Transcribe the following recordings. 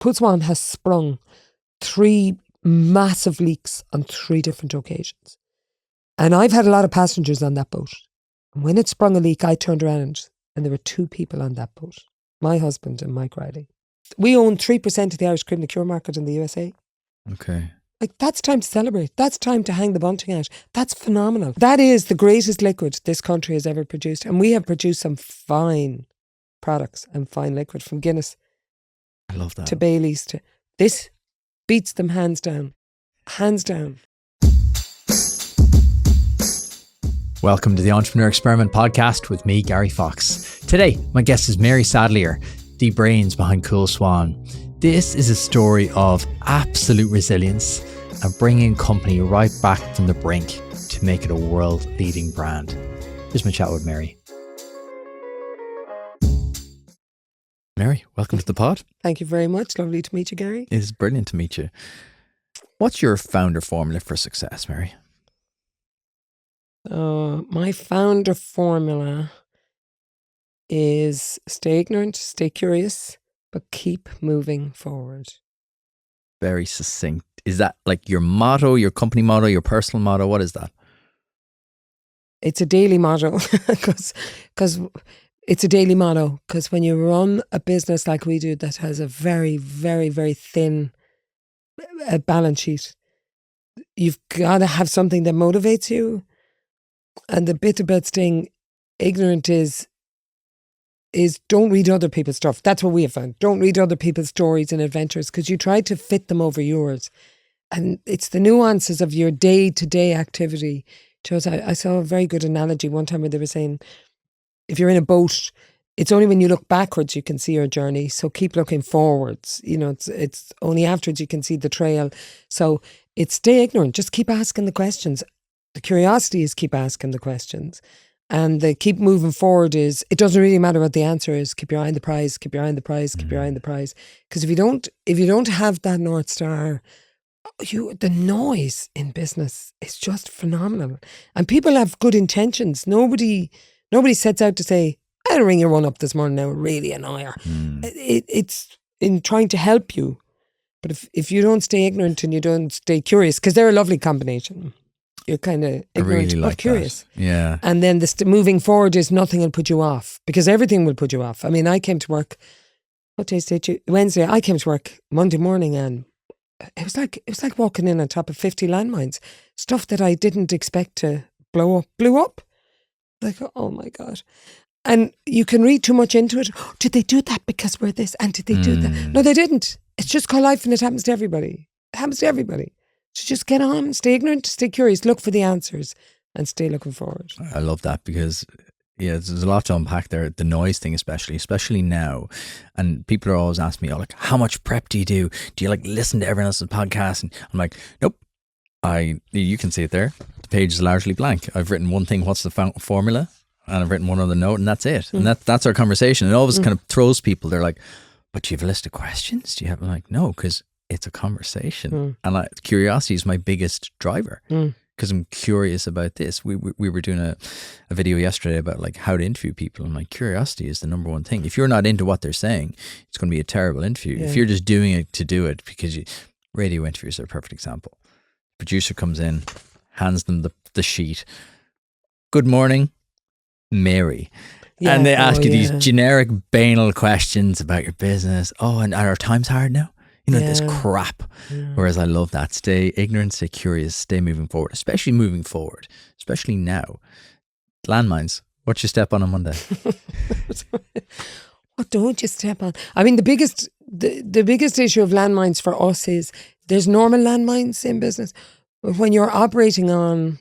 Coole Swan has sprung 3 massive leaks on 3 different occasions. And I've had a lot of passengers on that boat. And when it sprung a leak, I turned around and there were 2 people on that boat. My husband and Mike Riley. We own 3% of the Irish cream liqueur market in the USA. Okay. Like, that's time to celebrate. That's time to hang the bunting out. That's phenomenal. That is the greatest liquid this country has ever produced. And we have produced some fine products and fine liquid, from Guinness I love that. to Bailey's to... This beats them hands down. Hands down. Welcome to the Entrepreneur Experiment podcast with me, Gary Fox. Today, my guest is Mary Sadlier, the brains behind Coole Swan. This is a story of absolute resilience and bringing a company right back from the brink to make it a world-leading brand. Here's my chat with Mary. Mary, welcome to the pod. Thank you very much. Lovely to meet you, Gary. It is brilliant to meet you. What's your founder formula for success, Mary? My founder formula is stay ignorant, stay curious, but keep moving forward. Very succinct. Is that like your motto, your company motto, your personal motto? What is that? It's a daily motto because it's a daily motto. Because when you run a business like we do that has a very, very, very thin balance sheet, you've got to have something that motivates you. And the bit about staying ignorant is don't read other people's stuff. That's what we have found. Don't read other people's stories and adventures because you try to fit them over yours. And it's the nuances of your day-to-day activity. I saw a very good analogy one time where they were saying, if you're in a boat, it's only when you look backwards you can see your journey. So keep looking forwards. You know, it's only afterwards you can see the trail. So it's stay ignorant. Just keep asking the questions. The curiosity is keep asking the questions. And the keep moving forward is, it doesn't really matter what the answer is. Keep your eye on the prize, keep your eye on the prize, keep your eye on the prize. Because if you don't have that North Star, the noise in business is just phenomenal. And people have good intentions. Nobody sets out to say, I had to ring your one up this morning now, really annoy her. It's in trying to help you. But if you don't stay ignorant and you don't stay curious, because they're a lovely combination. You're kind of ignorant really but curious. That. Yeah. And then moving forward is nothing will put you off, because everything will put you off. I mean, I came to work, what day is it? Wednesday. I came to work Monday morning and it was like walking in on top of 50 landmines. Stuff that I didn't expect to blew up. Like, oh my God. And you can read too much into it. Oh, did they do that because we're this? And did they do that? No, they didn't. It's just called life and it happens to everybody. It happens to everybody. So just get on, stay ignorant, stay curious, look for the answers and stay looking forward. I love that because, yeah, there's a lot to unpack there. The noise thing especially now. And people are always asking me, like, how much prep do you do? Do you like listen to everyone else's podcast? And I'm like, nope. You can see it there. The page is largely blank. I've written one thing, what's the formula? And I've written one other note and that's it. And that's our conversation. It always kind of throws people. They're like, but do you have a list of questions? Do you have? I'm like, no, because it's a conversation. And curiosity is my biggest driver because I'm curious about this. We were doing a video yesterday about like how to interview people. And like curiosity is the number one thing. If you're not into what they're saying, it's going to be a terrible interview. Yeah. If you're just doing it to do it, because radio interviews are a perfect example. Producer comes in, hands them the sheet. Good morning, Mary. Yeah, and they ask you these generic banal questions about your business. Oh, and are our times hard now? You know, this crap. Yeah. Whereas I love that. Stay ignorant, stay curious, stay moving forward, especially moving forward, especially now. Landmines. What you step on Monday? What don't you step on? I mean, the biggest issue of landmines for us is there's normal landmines in business. When you're operating on,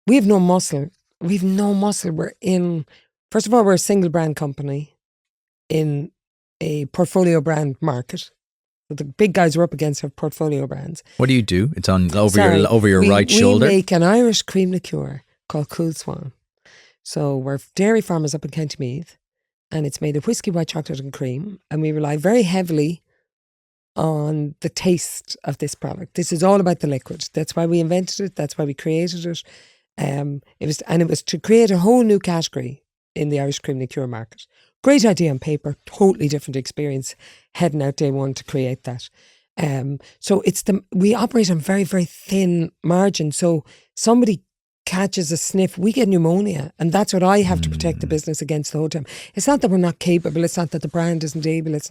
we have no muscle. First of all, we're a single brand company in a portfolio brand market. The big guys we're up against have portfolio brands. What do you do? It's on over your right shoulder. We make an Irish cream liqueur called Coole Swan. So we're dairy farmers up in County Meath, and it's made of whiskey, white chocolate and cream. And we rely very heavily on the taste of this product. This is all about the liquid. That's why we invented it. That's why we created it. It was to create a whole new category in the Irish cream liqueur market. Great idea on paper, totally different experience heading out day one to create that. So we operate on very, very thin margin. So somebody catches a sniff, we get pneumonia, and that's what I have to protect the business against the whole time. It's not that we're not capable, it's not that the brand isn't able, it's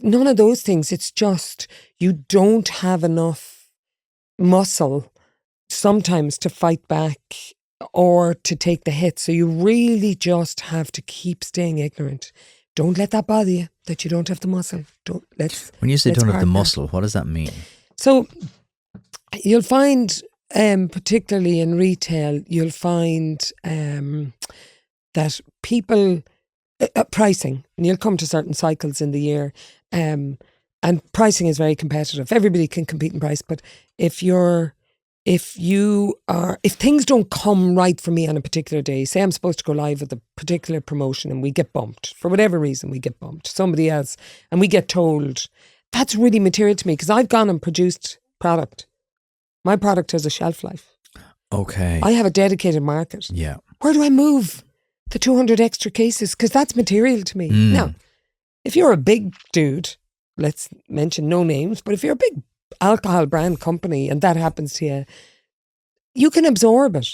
none of those things. It's just you don't have enough muscle sometimes to fight back or to take the hit. So you really just have to keep staying ignorant. Don't let that bother you, that you don't have the muscle. When you say don't have the muscle, what does that mean? So you'll find, particularly in retail, you'll find that people, pricing, and you'll come to certain cycles in the year, and pricing is very competitive. Everybody can compete in price, but if things don't come right for me on a particular day, say I'm supposed to go live with a particular promotion and we get bumped, for whatever reason we get bumped, somebody else, and we get told, that's really material to me because I've gone and produced product. My product has a shelf life. Okay. I have a dedicated market. Yeah. Where do I move the 200 extra cases? Because that's material to me. Now, if you're a big dude, let's mention no names, but if you're a big alcohol brand company and that happens to you, you can absorb it.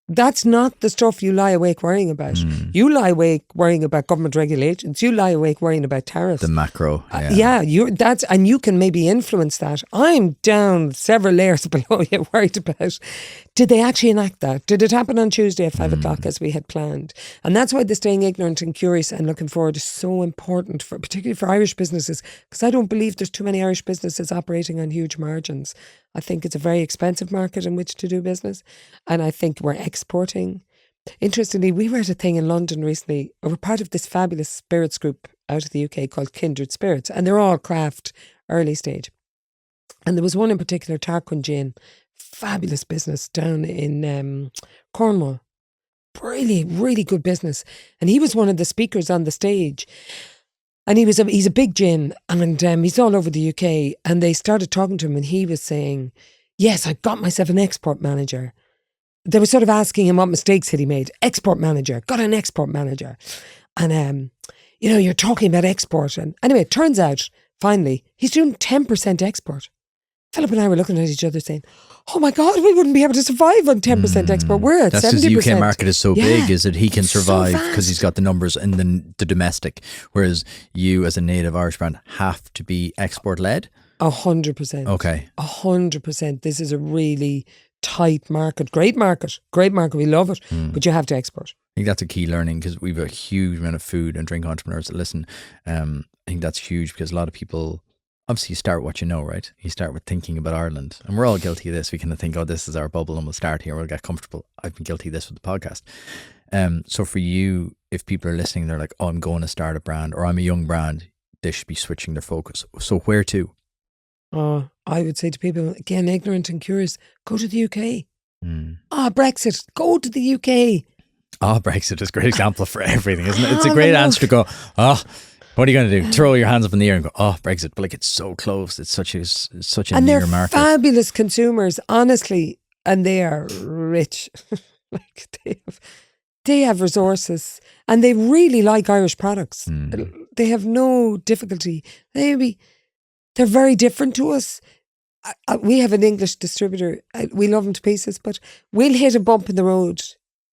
That's not the stuff you lie awake worrying about. You lie awake worrying about government regulations. You lie awake worrying about tariffs. The macro. And you can maybe influence that. I'm down several layers below you, worried about, did they actually enact that? Did it happen on Tuesday at 5 o'clock as we had planned? And that's why the staying ignorant and curious and looking forward is so important, particularly for Irish businesses, because I don't believe there's too many Irish businesses operating on huge margins. I think it's a very expensive market in which to do business. And I think we're exporting. Interestingly, we were at a thing in London recently. We're part of this fabulous spirits group out of the UK called Kindred Spirits. And they're all craft, early stage. And there was one in particular, Tarquin Gin, fabulous business down in Cornwall. Really, really good business. And he was one of the speakers on the stage. And he's a big gin, and he's all over the UK. And they started talking to him, and he was saying, yes, I got myself an export manager. They were sort of asking him what mistakes had he made. Export manager, got an export manager. And, you're talking about export. And anyway, it turns out, finally, he's doing 10% export. Philip and I were looking at each other saying, oh my God, we wouldn't be able to survive on 10% export. We're at 70%. That's because the UK market is so big, is that he can survive because he's got the numbers in the domestic, whereas you as a native Irish brand have to be export led? 100%. Okay. 100%. This is a really tight market. Great market. We love it. But you have to export. I think that's a key learning because we have a huge amount of food and drink entrepreneurs that listen. I think that's huge because a lot of people, obviously you start what you know, right? You start with thinking about Ireland, and we're all guilty of this. We kind of think, oh, this is our bubble and we'll start here, we'll get comfortable. I've been guilty of this with the podcast. So for you, if people are listening, they're like, oh, I'm going to start a brand, or I'm a young brand, they should be switching their focus. So where to? I would say to people, again, ignorant and curious, go to the UK. Brexit, go to the UK. Brexit is a great example for everything, isn't it? It's a great answer to go, what are you going to do? Throw your hands up in the air and go, Brexit. But it's so close. It's such a near market. And they're fabulous consumers, honestly. And they are rich. They have resources. And they really like Irish products. They have no difficulty. They're very different to us. We have an English distributor. We love him to pieces, but we'll hit a bump in the road.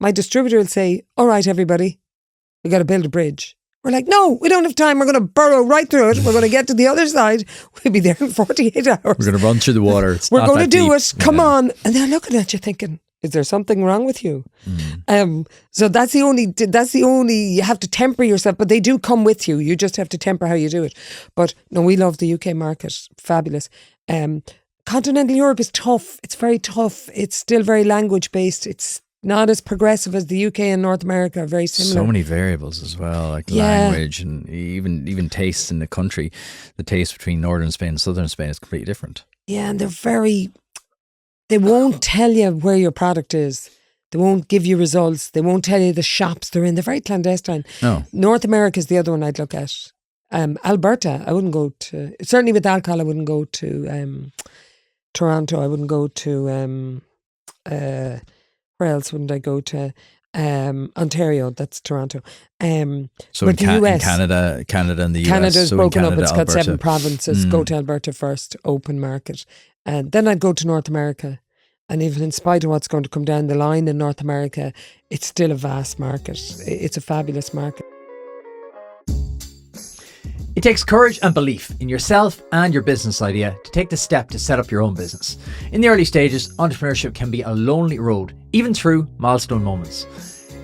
My distributor will say, all right, everybody, we got to build a bridge. We're like, no, we don't have time. We're going to burrow right through it. We're going to get to the other side. We'll be there in 48 hours. We're going to run through the water. We're going to do it. Come on. And they're looking at you thinking, is there something wrong with you? So that's the only, you have to temper yourself, but they do come with you. You just have to temper how you do it. But no, we love the UK market. Fabulous. Continental Europe is tough. It's very tough. It's still very language based. It's not as progressive as the UK and North America are very similar. So many variables as well, like language and even tastes in the country. The taste between northern Spain and southern Spain is completely different. Yeah, and they won't tell you where your product is. They won't give you results. They won't tell you the shops they're in. They're very clandestine. No. North America is the other one I'd look at. Alberta, I wouldn't go to, certainly with alcohol, I wouldn't go to Toronto. I wouldn't go to, where else wouldn't I go to? Ontario, that's Toronto. So but in, the US, Canada and the US. Canada's So in broken up. Canada, It's got Alberta. 7 provinces. Go to Alberta first, open market. And then I'd go to North America. And even in spite of what's going to come down the line in North America, it's still a vast market. It's a fabulous market. It takes courage and belief in yourself and your business idea to take the step to set up your own business. In the early stages, entrepreneurship can be a lonely road, even through milestone moments.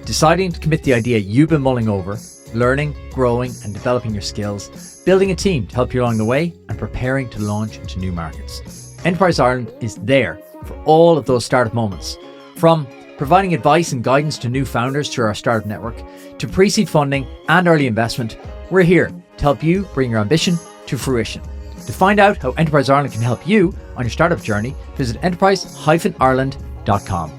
Deciding to commit the idea you've been mulling over, learning, growing and developing your skills, building a team to help you along the way, and preparing to launch into new markets. Enterprise Ireland is there for all of those startup moments. From providing advice and guidance to new founders through our startup network, to pre-seed funding and early investment, we're here to help you bring your ambition to fruition. To find out how Enterprise Ireland can help you on your startup journey, visit enterprise-ireland.com.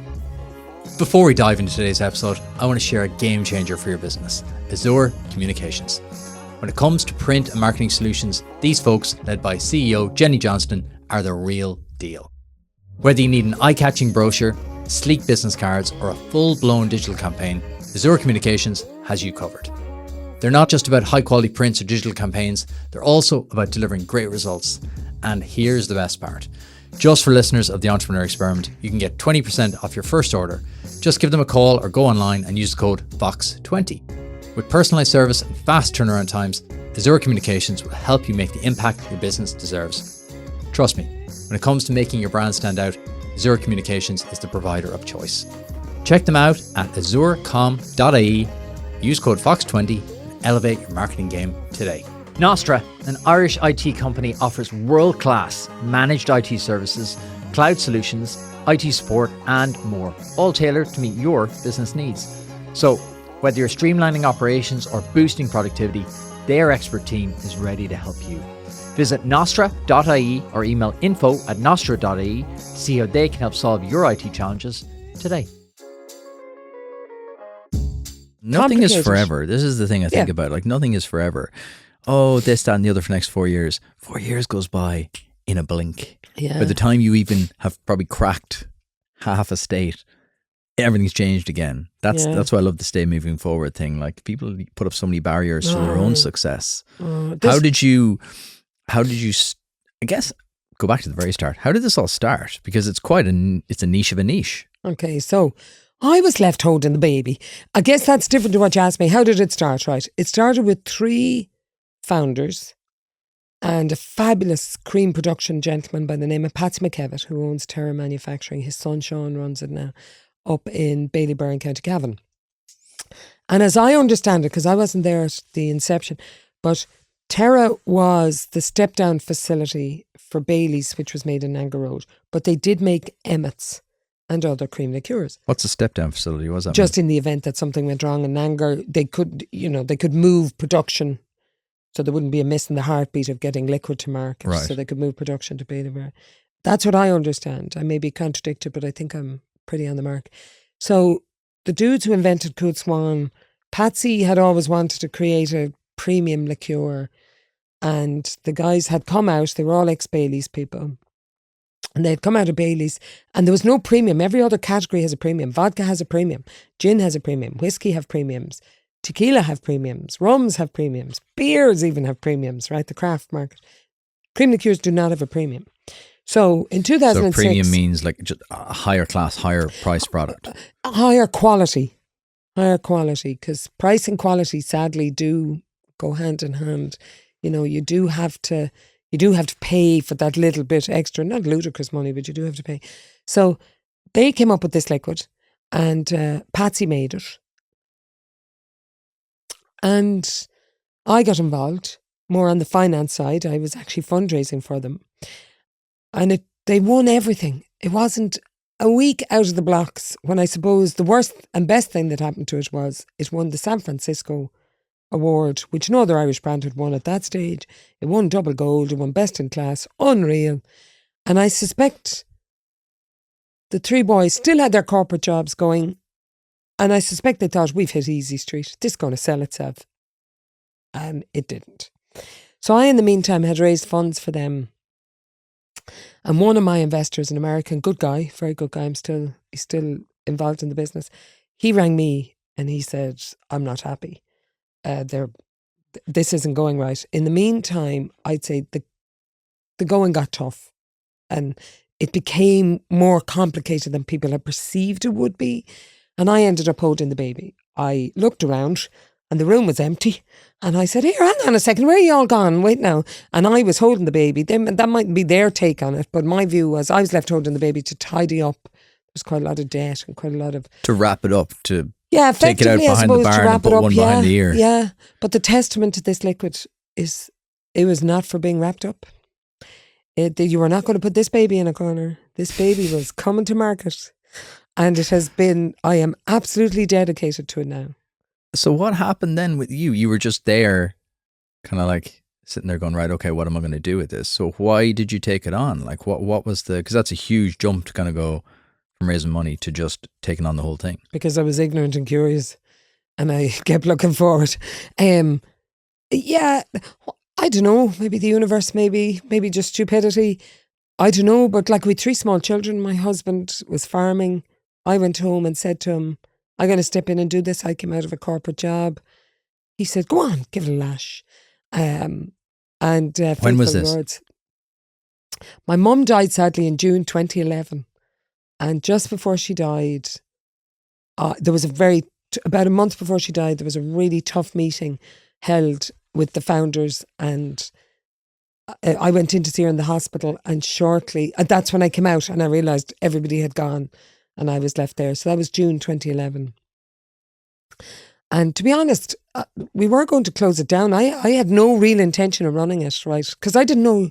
Before we dive into today's episode, I want to share a game changer for your business, Azure Communications. When it comes to print and marketing solutions, these folks, led by CEO Jenny Johnston, are the real deal. Whether you need an eye-catching brochure, sleek business cards, or a full-blown digital campaign, Azure Communications has you covered. They're not just about high-quality prints or digital campaigns, they're also about delivering great results. And here's the best part. Just for listeners of the Entrepreneur Experiment, you can get 20% off your first order. Just give them a call or go online and use the code FOX20. With personalized service and fast turnaround times, Azure Communications will help you make the impact your business deserves. Trust me, when it comes to making your brand stand out, Azure Communications is the provider of choice. Check them out at azurecom.ie, use code FOX20, elevate your marketing game today. Nostra, an Irish IT company, offers world-class managed IT services, cloud solutions, IT support, and more, all tailored to meet your business needs. So, whether you're streamlining operations or boosting productivity, their expert team is ready to help you. Visit nostra.ie or email info@nostra.ie to see how they can help solve your IT challenges today. Nothing is forever. This is the thing I think about. Like, nothing is forever. Oh, this, that, and the other for the next 4 years. 4 years goes by in a blink. Yeah. By the time you even have probably cracked half a state, everything's changed again. That's why I love the stay moving forward thing. Like, people put up so many barriers to their own success. How did you, I guess, go back to the very start. How did this all start? Because it's it's a niche of a niche. Okay, so I was left holding the baby. I guess that's different to what you asked me. How did it start, right? It started with 3 founders and a fabulous cream production gentleman by the name of Patsy McKevitt, who owns Terra Manufacturing. His son Sean runs it now up in Ballybur in County Cavan. And as I understand it, because I wasn't there at the inception, but Terra was the step-down facility for Bailey's, which was made in Nanger Road. But they did make Emmett's and other cream liqueurs. What's a step-down facility? What does that Just mean? in the event that something went wrong in Nanger, they could move production, so there wouldn't be a miss in the heartbeat of getting liquid to market. Right. So they could move production to Ballybur. That's what I understand. I may be contradicted, but I think I'm pretty on the mark. So the dudes who invented Coole Swan, Patsy had always wanted to create a premium liqueur, and the guys had come out, they were all ex-Bailey's people, and they'd come out of Bailey's, and there was no premium. Every other category has a premium. Vodka has a premium. Gin has a premium. Whiskey have premiums. Tequila have premiums. Rums have premiums. Beers even have premiums, right? The craft market. Cream liqueurs do not have a premium. So in 2006... So premium means like just a higher class, higher price product. A higher quality. Higher quality, because price and quality sadly do go hand in hand. You know, you do have to pay for that little bit extra, not ludicrous money, but you do have to pay. So they came up with this liquid, and Patsy made it. And I got involved more on the finance side. I was actually fundraising for them. And they won everything. It wasn't a week out of the blocks when I suppose the worst and best thing that happened to it was it won the San Francisco Award, which no other Irish brand had won at that stage. It won double gold, it won best in class, unreal. And I suspect the 3 boys still had their corporate jobs going, and I suspect they thought, we've hit easy street, this is going to sell itself. And it didn't. So I, in the meantime, had raised funds for them. And one of my investors, an American, good guy, very good guy, he's still involved in the business. he rang me and he said, I'm not happy. This isn't going right. In the meantime, I'd say the going got tough and it became more complicated than people had perceived it would be. And I ended up holding the baby. I looked around and the room was empty. And I said, here, hang on a second, where are you all gone? Wait now. And I was holding the baby. That mightn't be their take on it, but my view was I was left holding the baby to tidy up. There's quite a lot of debt and quite a lot of... To wrap it up, to take it effectively, out behind the barn and put one behind the ear. Yeah, but the testament to this liquid is it was not for being wrapped up. You were not going to put this baby in a corner. This baby was coming to market. And it has been, I am absolutely dedicated to it now. So what happened then with you? You were just there, kind of like sitting there going, right, okay, what am I going to do with this? So why did you take it on? Like what was because that's a huge jump to kind of go from raising money to just taking on the whole thing. Because I was ignorant and curious and I kept looking forward. Yeah, I don't know, maybe the universe, maybe just stupidity. I don't know, but like we had 3 small children, my husband was farming. I went home and said to him, I'm going to step in and do this. I came out of a corporate job. He said, go on, give it a lash. When was this? Words. My mum died sadly in June 2011. And just before she died, there was about a month before she died, there was a really tough meeting held with the founders, and I went in to see her in the hospital, and shortly, that's when I came out and I realised everybody had gone and I was left there. So that was June 2011. And to be honest, we were going to close it down. I had no real intention of running it, right? Because I didn't know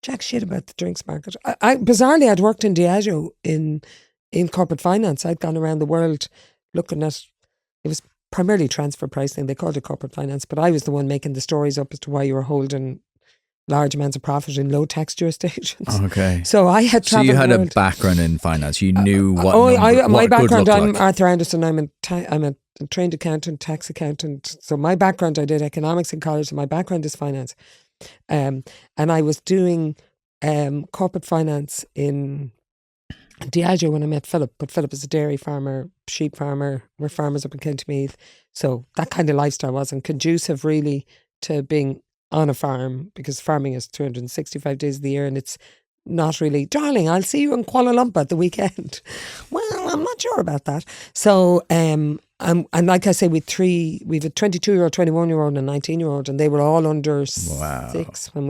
jack shit about the drinks market. Bizarrely, I'd worked in Diageo in corporate finance. I'd gone around the world looking at, it was primarily transfer pricing. They called it corporate finance, but I was the one making the stories up as to why you were holding large amounts of profit in low tax jurisdictions. Okay. So I had traveled. So you had a background in finance. You knew what. My background. I'm like. Arthur Anderson. I'm a trained accountant, tax accountant. So my background, I did economics in college. So my background is finance. And I was doing corporate finance in Diageo when I met Philip, but Philip is a dairy farmer, sheep farmer. We're farmers up in County Meath. So that kind of lifestyle wasn't conducive really to being on a farm, because farming is 365 days of the year and it's not really, darling, I'll see you in Kuala Lumpur at the weekend. Well, I'm not sure about that. So, and like I say, we've a 22-year-old, 21-year-old and a 19-year-old, and they were all under 6 when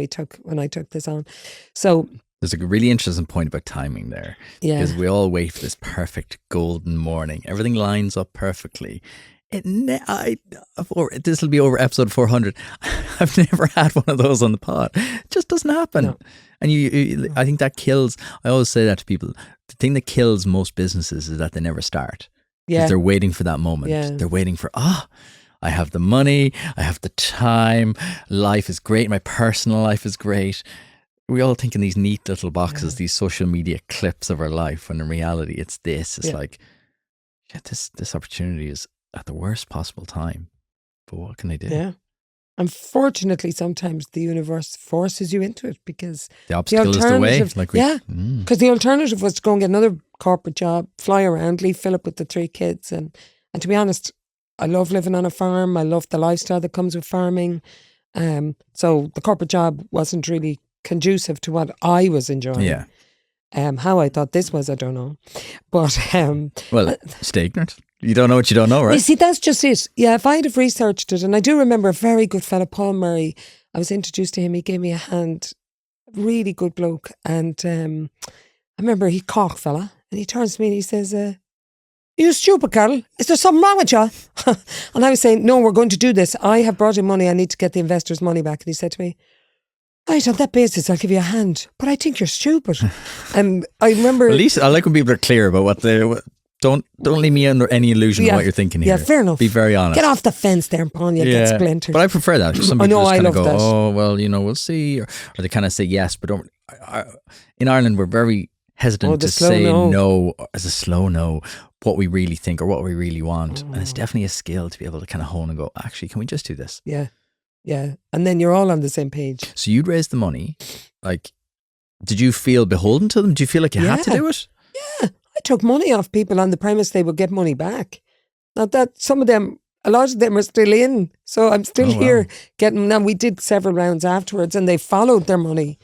I took this on. So there's a really interesting point about timing there. Yeah. Because we all wait for this perfect golden morning. Everything lines up perfectly. This will be over episode 400. I've never had one of those on the pod. It just doesn't happen. No. And I think that kills, I always say that to people, the thing that kills most businesses is that they never start. Yeah. They're waiting for that moment. Yeah. They're waiting for, I have the money, I have the time, life is great, my personal life is great. We all think in these neat little boxes, these social media clips of our life, when in reality it's this. It's like, this opportunity is at the worst possible time. But what can I do? Yeah. Unfortunately, sometimes the universe forces you into it, because the obstacle is the way. Because the alternative was to go and get another corporate job, fly around, leave Philip with the 3 kids. And to be honest, I love living on a farm. I love the lifestyle that comes with farming. So the corporate job wasn't really conducive to what I was enjoying. Yeah. How I thought this was, I don't know. But well, stay ignorant. You don't know what you don't know, right? You see, that's just it. Yeah, if I'd have researched it, and I do remember a very good fella, Paul Murray. I was introduced to him. He gave me a hand. Really good bloke. And I remember he Cork fella, and he turns to me and he says, "You stupid girl, is there something wrong with you?" And I was saying, "No, we're going to do this. I have brought in money. I need to get the investors' money back." And he said to me, "Right, on that basis, I'll give you a hand, but I think you're stupid." And I remember, at least I like when people are clear about what they. Don't leave me under any illusion of what you're thinking here. Yeah, fair enough. Be very honest. Get off the fence there, Paul. You get splintered. But I prefer that. Some people just kind of go, that. "Oh, well, we'll see," or they kind of say yes, but don't. In Ireland, we're very hesitant to say no as a slow no, what we really think or what we really want, and it's definitely a skill to be able to kind of hone and go, actually, can we just do this? Yeah, yeah, and then you're all on the same page. So you'd raise the money. Like, did you feel beholden to them? Do you feel like you had to do it? Yeah. I took money off people on the premise they would get money back. Not that some of them, a lot of them are still in. So I'm still here getting, now we did several rounds afterwards and they followed their money.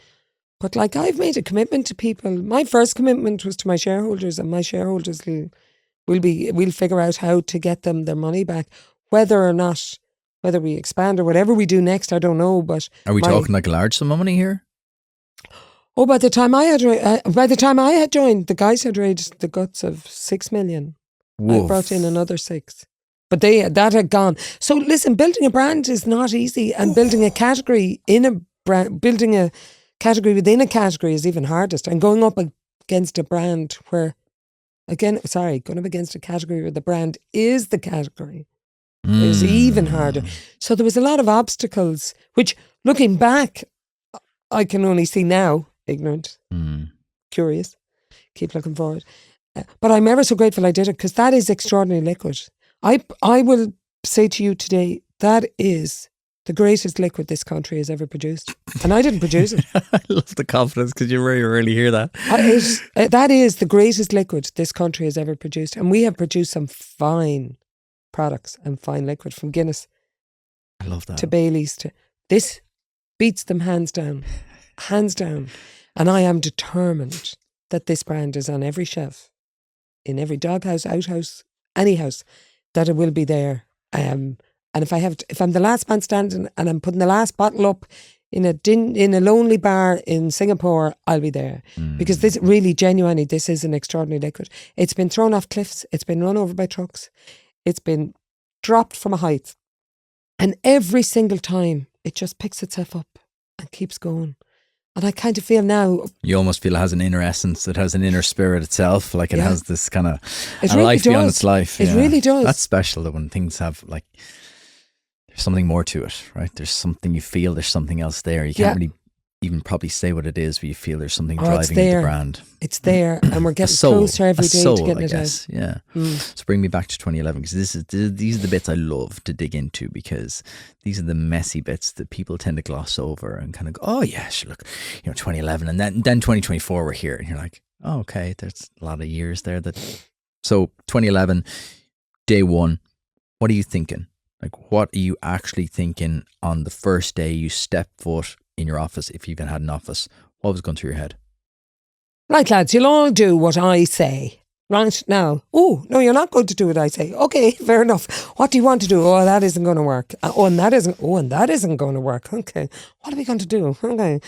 But like I've made a commitment to people. My first commitment was to my shareholders, and my shareholders we'll figure out how to get them their money back. Whether we expand or whatever we do next, I don't know. But are we talking like a large sum of money here? Oh, by the time I had joined, the guys had raised the guts of 6 million. Whoa. I brought in another 6. But that had gone. So listen, building a brand is not easy, and building a category in a brand, building a category within a category is even hardest. And going up against a brand going up against a category where the brand is the category is even harder. So there was a lot of obstacles, which looking back, I can only see now, ignorant, curious, keep looking forward. But I'm ever so grateful I did it, because that is extraordinary liquid. I will say to you today, that is the greatest liquid this country has ever produced. And I didn't produce it. I love the confidence, because you very rarely hear that. That is the greatest liquid this country has ever produced. And we have produced some fine products and fine liquid, from Guinness, I love that, to Bailey's, to this beats them hands down. And I am determined that this brand is on every shelf, in every doghouse, outhouse, any house, that it will be there. And if I'm the last man standing and I'm putting the last bottle up in a lonely bar in Singapore, I'll be there. Because this really, genuinely, this is an extraordinary liquid. It's been thrown off cliffs. It's been run over by trucks. It's been dropped from a height. And every single time, it just picks itself up and keeps going. And I kind of feel now, you almost feel it has an inner essence. It has an inner spirit itself. Like it has this kind of really life beyond does. its life. It really does. That's special, though, when things have like, there's something more to it, right? There's something you feel, there's something else there. You can't really even probably say what it is, but you feel there's something driving the brand. It's there, and we're getting closer every day to getting it out. Yeah. So bring me back to 2011, because these are the bits I love to dig into, because these are the messy bits that people tend to gloss over and kind of go, oh yeah, sure, look, 2011, and then 2024 we're here, and you're like, oh, okay, there's a lot of years there. So 2011, day one, what are you thinking? Like, what are you actually thinking on the first day you step foot in your office, if you even had an office? What was going through your head? Right, lads, you'll all do what I say. Right now. Oh, no, you're not going to do what I say. Okay, fair enough. What do you want to do? Oh, that isn't going to work. And that isn't going to work. Okay, what are we going to do? Okay.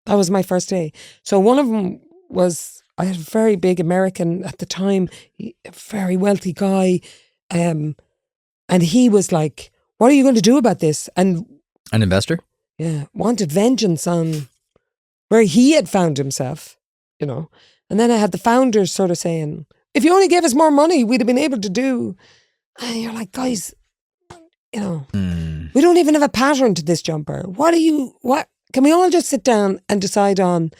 That was my first day. So one of them was, I had a very big American at the time, a very wealthy guy, and he was like, what are you going to do about this? And an investor? Yeah, wanted vengeance on where he had found himself, And then I had the founders sort of saying, if you only gave us more money, we'd have been able to do. And you're like, guys, we don't even have a pattern to this jumper. What can we all just sit down and decide on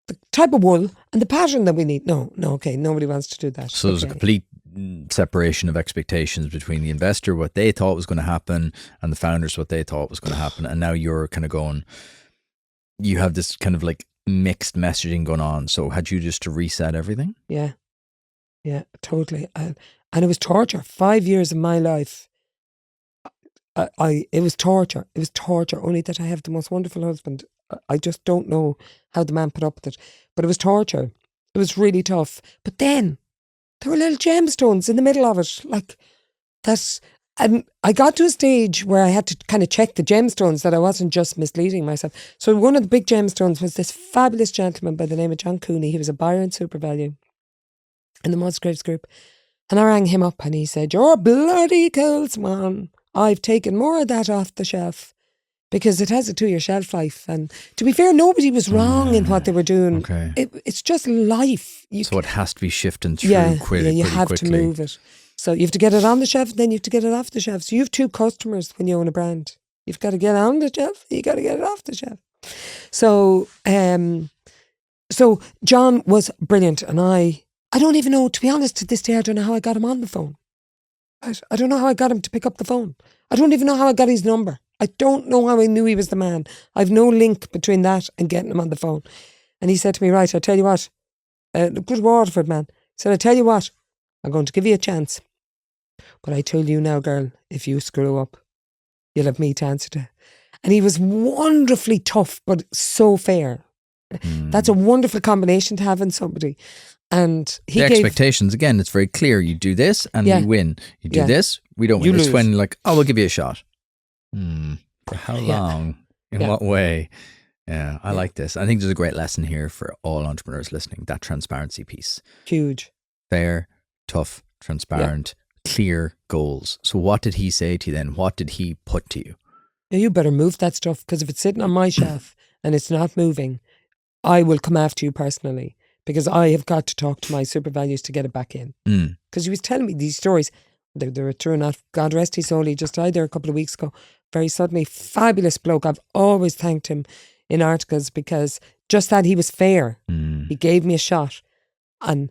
the type of wool and the pattern that we need? No, okay, nobody wants to do that. So there's a complete separation of expectations between the investor, what they thought was going to happen, and the founders, what they thought was going to happen. And now you're kind of going, you have this kind of like mixed messaging going on. So had you just to reset everything? Yeah, totally. And it was torture. 5 years of my life, it was torture. It was torture, only that I have the most wonderful husband. I just don't know how the man put up with it. But it was torture. It was really tough. But then there were little gemstones in the middle of it, like that. And I got to a stage where I had to kind of check the gemstones, that I wasn't just misleading myself. So one of the big gemstones was this fabulous gentleman by the name of John Cooney. He was a buyer in SuperValue in the Musgraves Group. And I rang him up and he said, you're bloody Coole Swan. I've taken more of that off the shelf because it has a 2-year shelf life. And to be fair, nobody was wrong in what they were doing. Okay. It's just life. So it has to be shifting through quickly. You have to move it. So you have to get it on the shelf, then you have to get it off the shelf. So you have 2 customers when you own a brand. You've got to get on the shelf, you got to get it off the shelf. So John was brilliant, and I don't even know, to be honest, to this day, I don't know how I got him on the phone. I don't know how I got him to pick up the phone. I don't even know how I got his number. I don't know how I knew he was the man. I've no link between that and getting him on the phone. And he said to me, right, I'll tell you what, good Waterford man. said, I tell you what, I'm going to give you a chance. But I tell you now, girl, if you screw up, you'll have me to answer to. And he was wonderfully tough, but so fair. That's a wonderful combination to have in somebody. And he the gave expectations, again, it's very clear. You do this and we win. You do this, we don't You win. It's lose. when like, oh, we'll give you a shot. For how long? In what way? Yeah, I like this. I think there's a great lesson here for all entrepreneurs listening, that transparency piece. huge. Fair, tough, transparent, clear goals. So what did he say to you then? What did he put to you? Now, you better move that stuff, because if it's sitting on my shelf and it's not moving, I will come after you personally, because I have got to talk to my super values to get it back in. Because he was telling me these stories. They were true enough. God rest his soul. He just died there a couple of weeks ago. Very suddenly, fabulous bloke. I've always thanked him in articles, because just that he was fair. He gave me a shot. And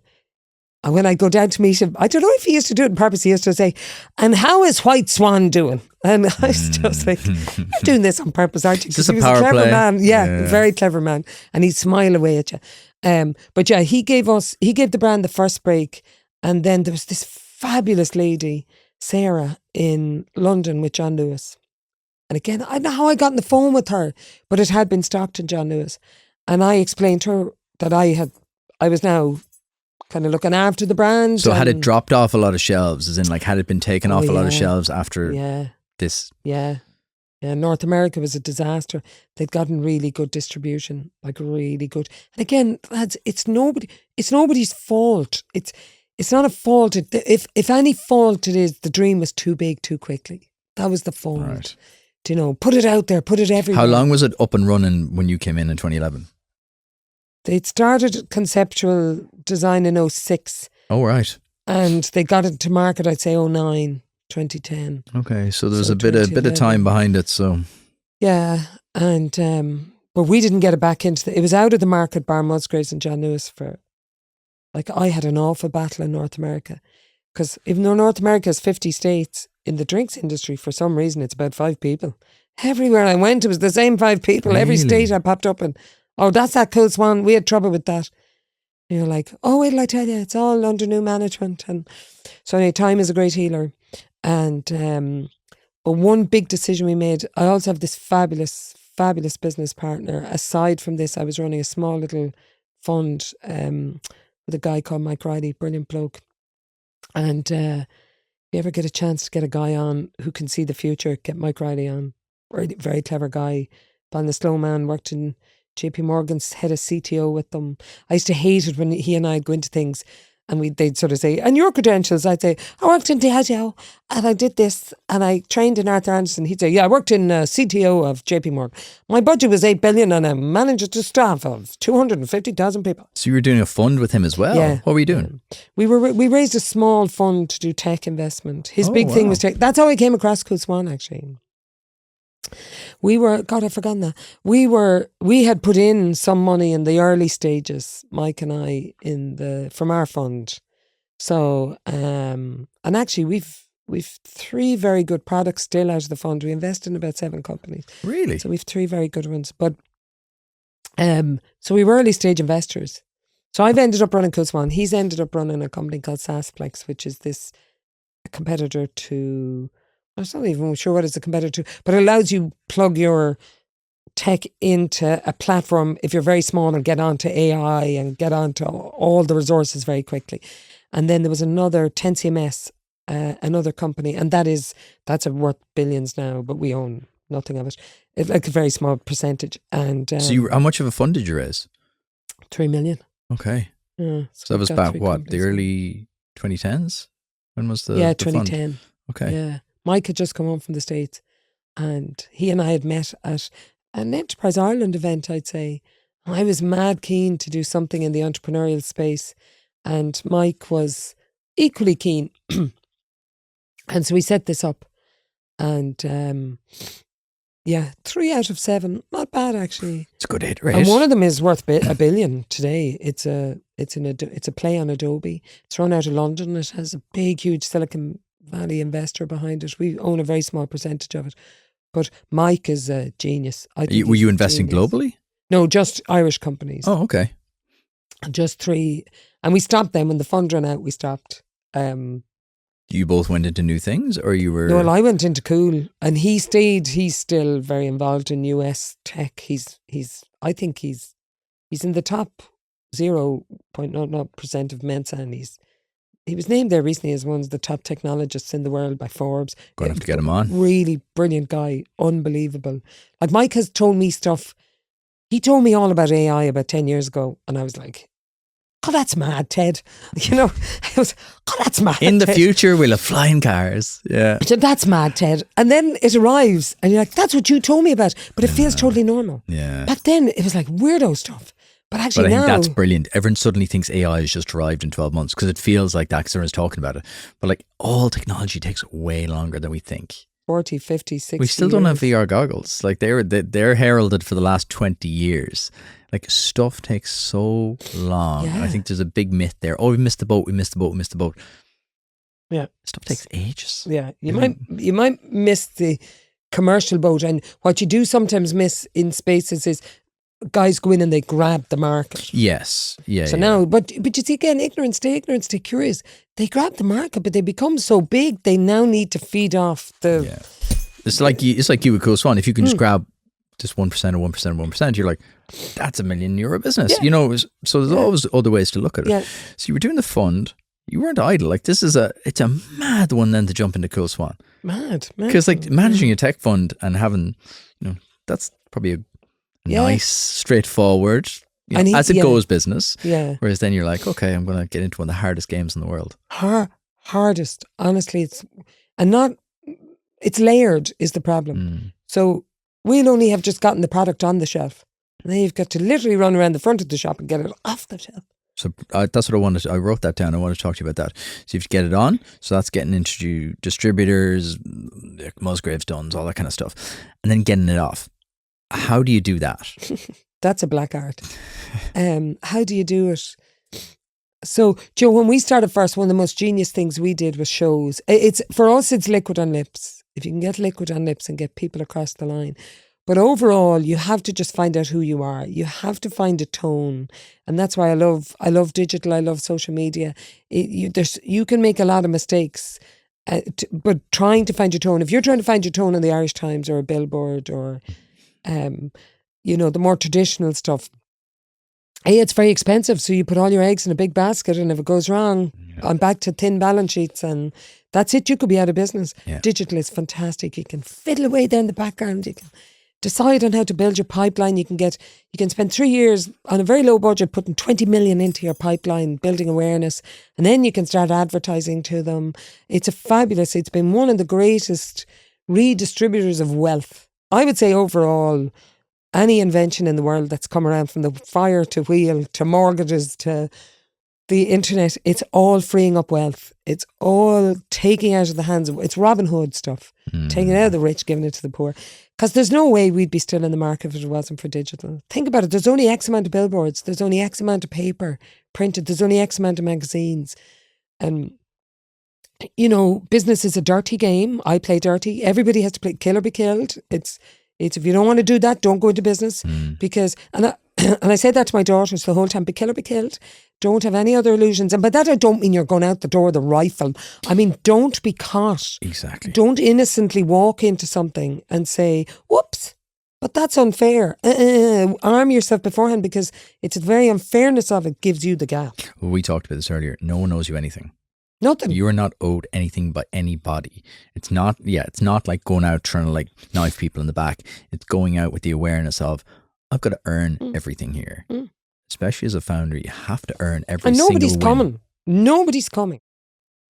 when I go down to meet him, I don't know if he used to do it on purpose. He used to say, and how is White Swan doing? And I was just like, you're doing this on purpose, aren't you? Is this Because a he was power a clever play? man. Yeah, very clever man. And he'd smile away at you. But yeah, he gave the brand the first break. And then there was this fabulous lady, Sarah, in London with John Lewis. And again, I don't know how I got on the phone with her, but it had been stocked in John Lewis. And I explained to her that I was now kind of looking after the brand. So had it dropped off a lot of shelves, as in like had it been taken off a lot of shelves after this? Yeah. North America was a disaster. They'd gotten really good distribution, like really good. And again, lads, it's nobody's fault. It's not a fault. If any fault it is, the dream was too big too quickly. That was the fault. Right. You know, put it out there, put it everywhere. How long was it up and running when you came in 2011? They'd started conceptual design in 2006. Oh, right. And they got it to market, I'd say 2009, 2010. Okay, so there was a bit of time behind it. So yeah, and but we didn't get it back into it was out of the market, bar Musgraves and John Lewis, for like, I had an awful battle in North America, because even though North America has 50 states, in the drinks industry, for some reason, it's about 5 people. Everywhere I went, it was the same 5 people. Every state I popped up in. Oh, that's that Coole Swan. We had trouble with that. You're like, oh, wait till I tell you, it's all under new management. And so anyway, time is a great healer. And but one big decision we made, I also have this fabulous business partner. Aside from this, I was running a small little fund with a guy called Mike Riley, brilliant bloke. And if you ever get a chance to get a guy on who can see the future, get Mike Riley on. Very, very clever guy. Ban the Slow Man, worked in JP Morgan's head of CTO with them. I used to hate it when he and I'd go into things and they'd sort of say, and your credentials? I'd say, I worked in Diageo and I did this and I trained in Arthur Andersen. He'd say, yeah, I worked in CTO of JP Morgan. My budget was 8 billion and I managed a staff of 250,000 people. you were doing a fund with him as well? Yeah. What were you doing? We raised a small fund to do tech investment. His big thing was tech. That's how I came across Coole Swan, actually. God, I've forgotten that. We had put in some money in the early stages, Mike and I, from our fund. So, and actually we've 3 very good products still out of the fund. We invest in about 7 companies. Really? So we've 3 very good ones. But, so we were early stage investors. So I've ended up running Coole Swan. He's ended up running a company called Sasplex, which is a competitor to, I'm not even sure what it's a competitor to, but it allows you plug your tech into a platform if you're very small and get onto AI and get onto all the resources very quickly. And then there was another 10CMS, another company, and that's worth billions now, but we own nothing of it. It's like a very small percentage. And So how much of a fund did you raise? 3 million. Okay. Yeah, So that was about three what, companies. the early 2010s? When was the Yeah, the fund? 2010. Okay. Yeah. Mike had just come home from the States and he and I had met at an Enterprise Ireland event, I'd say. I was mad keen to do something in the entrepreneurial space and Mike was equally keen. And so we set this up and 3 out of 7, not bad actually. It's a good hit rate. And one of them is worth $1 billion today. It's a play on Adobe. It's run out of London. It has a big, huge Silicon Valley investor behind it. We own a very small percentage of it. But Mike is a genius. I think Were he's you a investing genius. globally? No, just Irish companies. Oh, okay. just 3. And we stopped them when the fund ran out. We stopped. You both went into new things, or you were? No, well, I went into Coole, and he stayed. He's still very involved in US tech. I think he's in the top 0.00% of Mensa, and he was named there recently as one of the top technologists in the world by Forbes. Going to have to get him on. Really brilliant guy, unbelievable. Like Mike has told me stuff. He told me all about AI about 10 years ago, and I was like, "Oh, that's mad, Ted." You know, I was, "Oh, that's mad." In the Ted. future, we'll have flying cars. Yeah. I said, "That's mad, Ted." And then it arrives, and you're like, "That's what you told me about," but it feels totally normal. Yeah. Back then, it was like weirdo stuff. But actually, But I now think that's brilliant. Everyone suddenly thinks AI has just arrived in 12 months because it feels like that because everyone's talking about it. But like all technology takes way longer than we think. 40, 50, 60 We still don't have years. VR goggles. Like they're heralded for the last 20 years. Like stuff takes so long. Yeah. I think there's a big myth there. Oh, we missed the boat. We missed the boat. We missed the boat. Yeah. Stuff takes ages. Yeah, you might miss the commercial boat, and what you do sometimes miss in spaces is guys go in and they grab the market. Yes. Yeah. So yeah. now, but you see again, ignorance, stay curious. They grab the market, but they become so big, they now need to feed off the. Yeah. It's like you with Coole Swan. If you can just grab just 1% or 1% or 1%, you're like, that's €1 million business. Yeah. You know, so there's always other ways to look at it. Yeah. So you were doing the fund. You weren't idle. Like it's a mad one then to jump into Coole Swan. Mad. Because like managing a tech fund and having, that's probably a nice, straightforward, as it goes business. Yeah. Whereas then you're like, okay, I'm going to get into one of the hardest games in the world. Hardest. Honestly, it's layered is the problem. So we'll only have just gotten the product on the shelf. And then you've got to literally run around the front of the shop and get it off the shelf. So that's what I wanted. I wrote that down. I want to talk to you about that. So you have to get it on. So that's getting into distributors, Musgraves, Duns, all that kind of stuff. And then getting it off. How do you do that? That's a black art. How do you do it? So, Joe, when we started first, one of the most genius things we did was shows. For us, it's liquid on lips. If you can get liquid on lips and get people across the line. But overall, you have to just find out who you are. You have to find a tone. And that's why I love digital. I love social media. You can make a lot of mistakes, but trying to find your tone. If you're trying to find your tone in the Irish Times or a billboard or, the more traditional stuff, it's very expensive. So you put all your eggs in a big basket, and if it goes wrong, I'm back to thin balance sheets, and that's it. You could be out of business. Yeah. Digital is fantastic. You can fiddle away there in the background. You can decide on how to build your pipeline. You can spend 3 years on a very low budget putting 20 million into your pipeline, building awareness, and then you can start advertising to them. It's been one of the greatest redistributors of wealth. I would say overall, any invention in the world that's come around, from the fire to wheel to mortgages to the internet, it's all freeing up wealth. It's all taking out of the hands of, it's Robin Hood stuff, taking it out of the rich, giving it to the poor. Because there's no way we'd be still in the market if it wasn't for digital. Think about it. There's only X amount of billboards. There's only X amount of paper printed. There's only X amount of magazines. And, business is a dirty game. I play dirty. Everybody has to play kill or be killed. It's if you don't want to do that, don't go into business. Because, and I say that to my daughters the whole time, be kill or be killed. Don't have any other illusions. And by that, I don't mean you're going out the door with a rifle. I mean, don't be caught. Exactly. Don't innocently walk into something and say, whoops, but that's unfair. Arm yourself beforehand, because it's the very unfairness of it gives you the gap. Well, we talked about this earlier. No one owes you anything. Nothing. You are not owed anything by anybody. It's not like going out trying to like knife people in the back. It's going out with the awareness of, I've got to earn everything here. Especially as a founder, you have to earn every single win. And nobody's coming. Nobody's coming.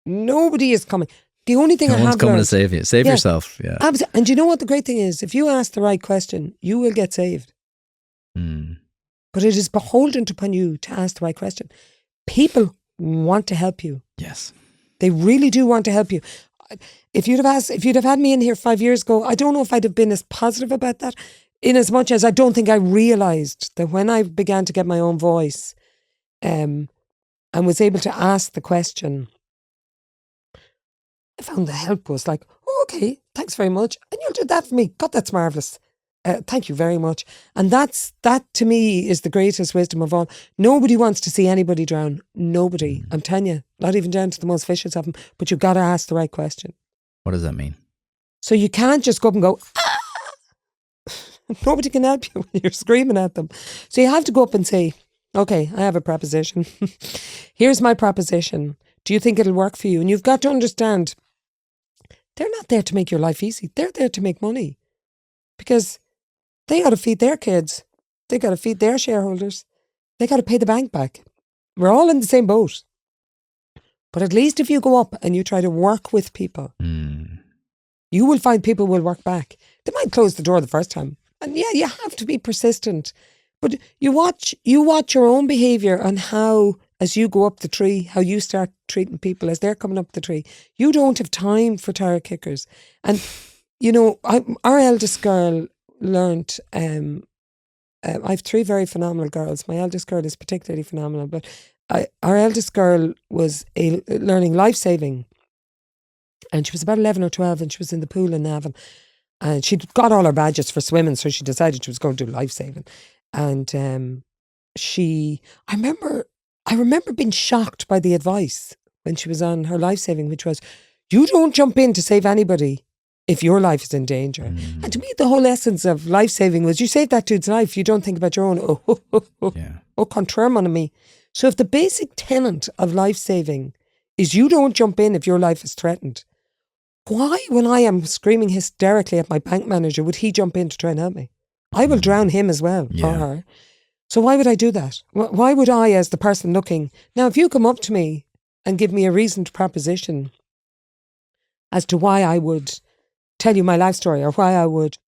Nobody is coming. The only thing No I one's have coming learned, to save you. Save yourself. Yeah. And you know what the great thing is? If you ask the right question, you will get saved. But it is beholden upon you to ask the right question. People want to help you. Yes. They really do want to help you. If you'd have had me in here 5 years ago, I don't know if I'd have been as positive about that, in as much as I don't think I realised that when I began to get my own voice, and was able to ask the question, I found the help was like, oh, okay, thanks very much. And you'll do that for me. God, that's marvellous. Thank you very much. And that to me is the greatest wisdom of all. Nobody wants to see anybody drown. Nobody. I'm telling you, not even down to the most vicious of them. But you've got to ask the right question. What does that mean? So you can't just go up and go, ah! Nobody can help you when you're screaming at them. So you have to go up and say, okay, I have a proposition. Here's my proposition. Do you think it'll work for you? And you've got to understand, they're not there to make your life easy. They're there to make money. Because they got to feed their kids. They got to feed their shareholders. They got to pay the bank back. We're all in the same boat. But at least if you go up and you try to work with people, you will find people will work back. They might close the door the first time. And yeah, you have to be persistent. But you watch your own behaviour and how, as you go up the tree, how you start treating people as they're coming up the tree. You don't have time for tire kickers. And, you know, our eldest girl learnt, I have 3 very phenomenal girls. My eldest girl is particularly phenomenal, but our eldest girl was learning life-saving. And she was about 11 or 12 and she was in the pool in Navan. And she'd got all her badges for swimming, so she decided she was going to do life-saving. And I remember being shocked by the advice when she was on her life-saving, which was, you don't jump in to save anybody if your life is in danger. And to me, the whole essence of life-saving was, you save that dude's life, you don't think about your own. Contraire, mon ami. So if the basic tenet of life-saving is you don't jump in if your life is threatened, why, when I am screaming hysterically at my bank manager, would he jump in to try and help me? I will drown him as well, or her. So why would I do that? Why would I, as the person looking... Now, if you come up to me and give me a reasoned proposition as to why I would tell you my life story, or why I would...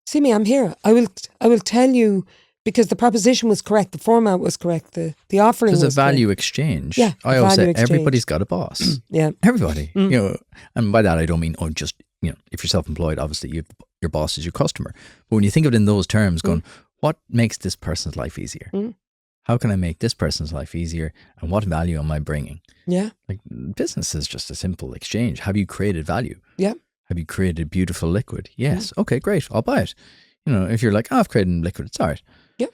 See me, I'm here. I will tell you, because the proposition was correct, the format was correct, the offering was There's a value correct. exchange. Yeah, I always say exchange. everybody's got a boss. Yeah. Everybody. You know, and by that I don't mean, just, you know, if you're self-employed, obviously your boss is your customer. But when you think of it in those terms, going, what makes this person's life easier? How can I make this person's life easier? And what value am I bringing? Yeah. Like, business is just a simple exchange. Have you created value? Yeah. Have you created beautiful liquid? Yes. Okay, great. I'll buy it. You know, if you're like, I've created liquid, it's all right. Yeah.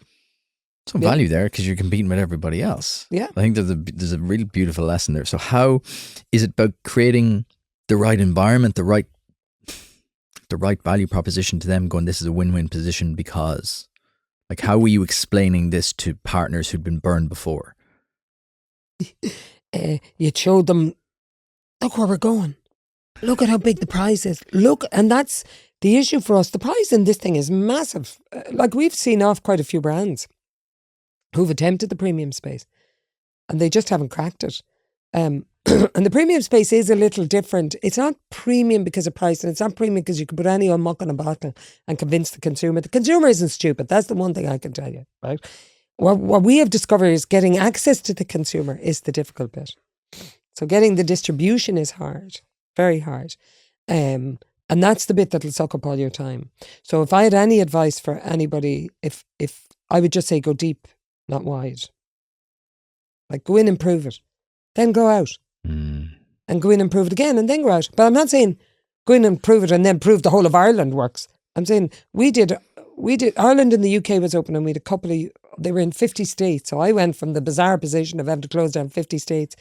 Some value there because you're competing with everybody else. Yeah. I think there's a really beautiful lesson there. So how is it about creating the right environment, the right value proposition to them, going, this is a win-win position because, like, how were you explaining this to partners who'd been burned before? You showed them, look where we're going. Look at how big the prize is. Look, and that's the issue for us. The prize in this thing is massive. Like, we've seen off quite a few brands who've attempted the premium space and they just haven't cracked it. And the premium space is a little different. It's not premium because of price, and it's not premium because you can put any old muck on a bottle and convince the consumer. The consumer isn't stupid. That's the one thing I can tell you, right? What we have discovered is getting access to the consumer is the difficult bit. So getting the distribution is hard, very hard. And that's the bit that'll suck up all your time. So if I had any advice for anybody, if I would just say go deep, not wide. Like, go in and prove it. Then go out. And go in and prove it again and then go out. But I'm not saying go in and prove it and then prove the whole of Ireland works. I'm saying we did, Ireland and the UK was open, and we had a couple of, they were in 50 states. So I went from the bizarre position of having to close down 50 states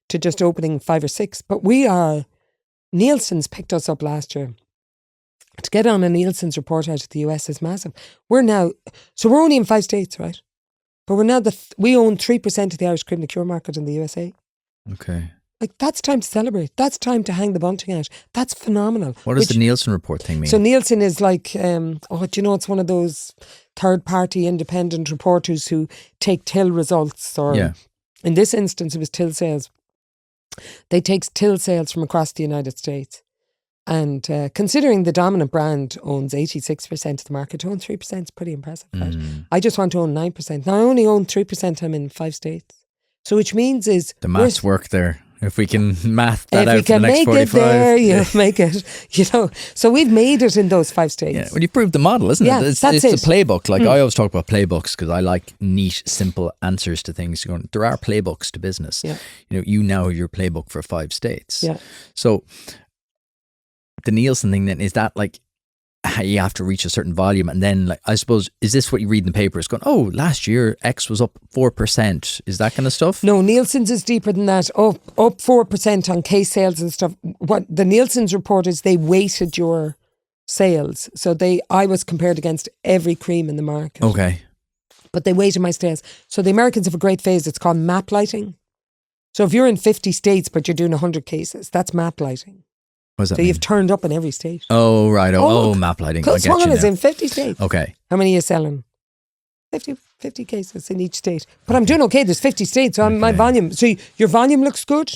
to just opening 5 or 6. But Nielsen's picked us up last year. To get on a Nielsen's report out of the US is massive. We're only in 5 states, right? But we're now we own 3% of the Irish cream liqueur market in the USA. Okay. Like, that's time to celebrate. That's time to hang the bunting out. That's phenomenal. What does the Nielsen report thing mean? So Nielsen is like, it's one of those third-party independent reporters who take till results, or in this instance it was till sales. They take till sales from across the United States. And considering the dominant brand owns 86% of the market, to own 3% is pretty impressive, right? I just want to own 9%. Now I only own 3%, I'm in 5 states. So which means is... The maths work there. If we can math that out for the next 45. If you can make it there, you make it. So we've made it in those 5 states. Yeah, well, you've proved the model, isn't it? It's a playbook. Like, I always talk about playbooks because I like neat, simple answers to things. There are playbooks to business. Yeah. You now have your playbook for 5 states. Yeah. So the Nielsen thing then, is that like you have to reach a certain volume, and then like I suppose, is this what you read in the paper? It's going, oh, last year X was up 4%. Is that kind of stuff? No, Nielsen's is deeper than that. Up 4% on case sales and stuff. What the Nielsen's report is, they weighted your sales. So I was compared against every cream in the market. Okay. But they weighted my sales. So the Americans have a great phrase. It's called map lighting. So if you're in 50 states but you're doing 100 cases, that's map lighting. What does that So mean? you've turned up in every state. Oh, right. look, Map lighting. Coole I get you Swan is now. in 50 states. Okay. How many are you selling? 50 cases in each state. But I'm doing okay. There's 50 states. So my volume. So your volume looks good.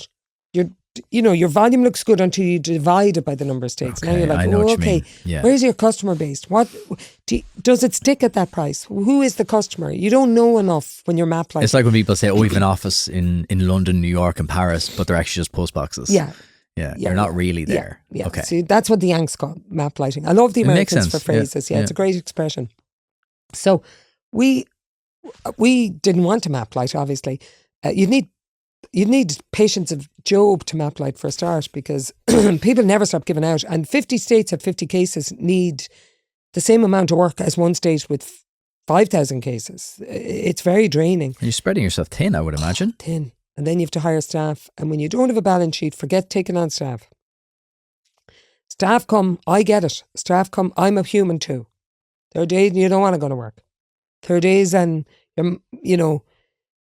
Your volume looks good until you divide it by the number of states. Okay, Now you're like, I know what you okay, mean. Yeah. where's your customer base? Does it stick at that price? Who is the customer? You don't know enough when you're map lighting. It's like when people say, oh, we've an office in London, New York and Paris, but they're actually just post boxes. Yeah. Yeah, you're not really there. Yeah. Okay. See, that's what the Yanks call map lighting. I love the It makes Americans for sense. phrases. Yeah, it's a great expression. So we didn't want to map light, obviously. You'd need patience of Job to map light for a start, because people never stop giving out. And 50 states at 50 cases need the same amount of work as one state with 5,000 cases. It's very draining. And you're spreading yourself thin, I would imagine. Thin. And then you have to hire staff. And when you don't have a balance sheet, forget taking on staff. Staff come, I get it. Staff come, I'm a human too. There are days you don't want to go to work. There are days and your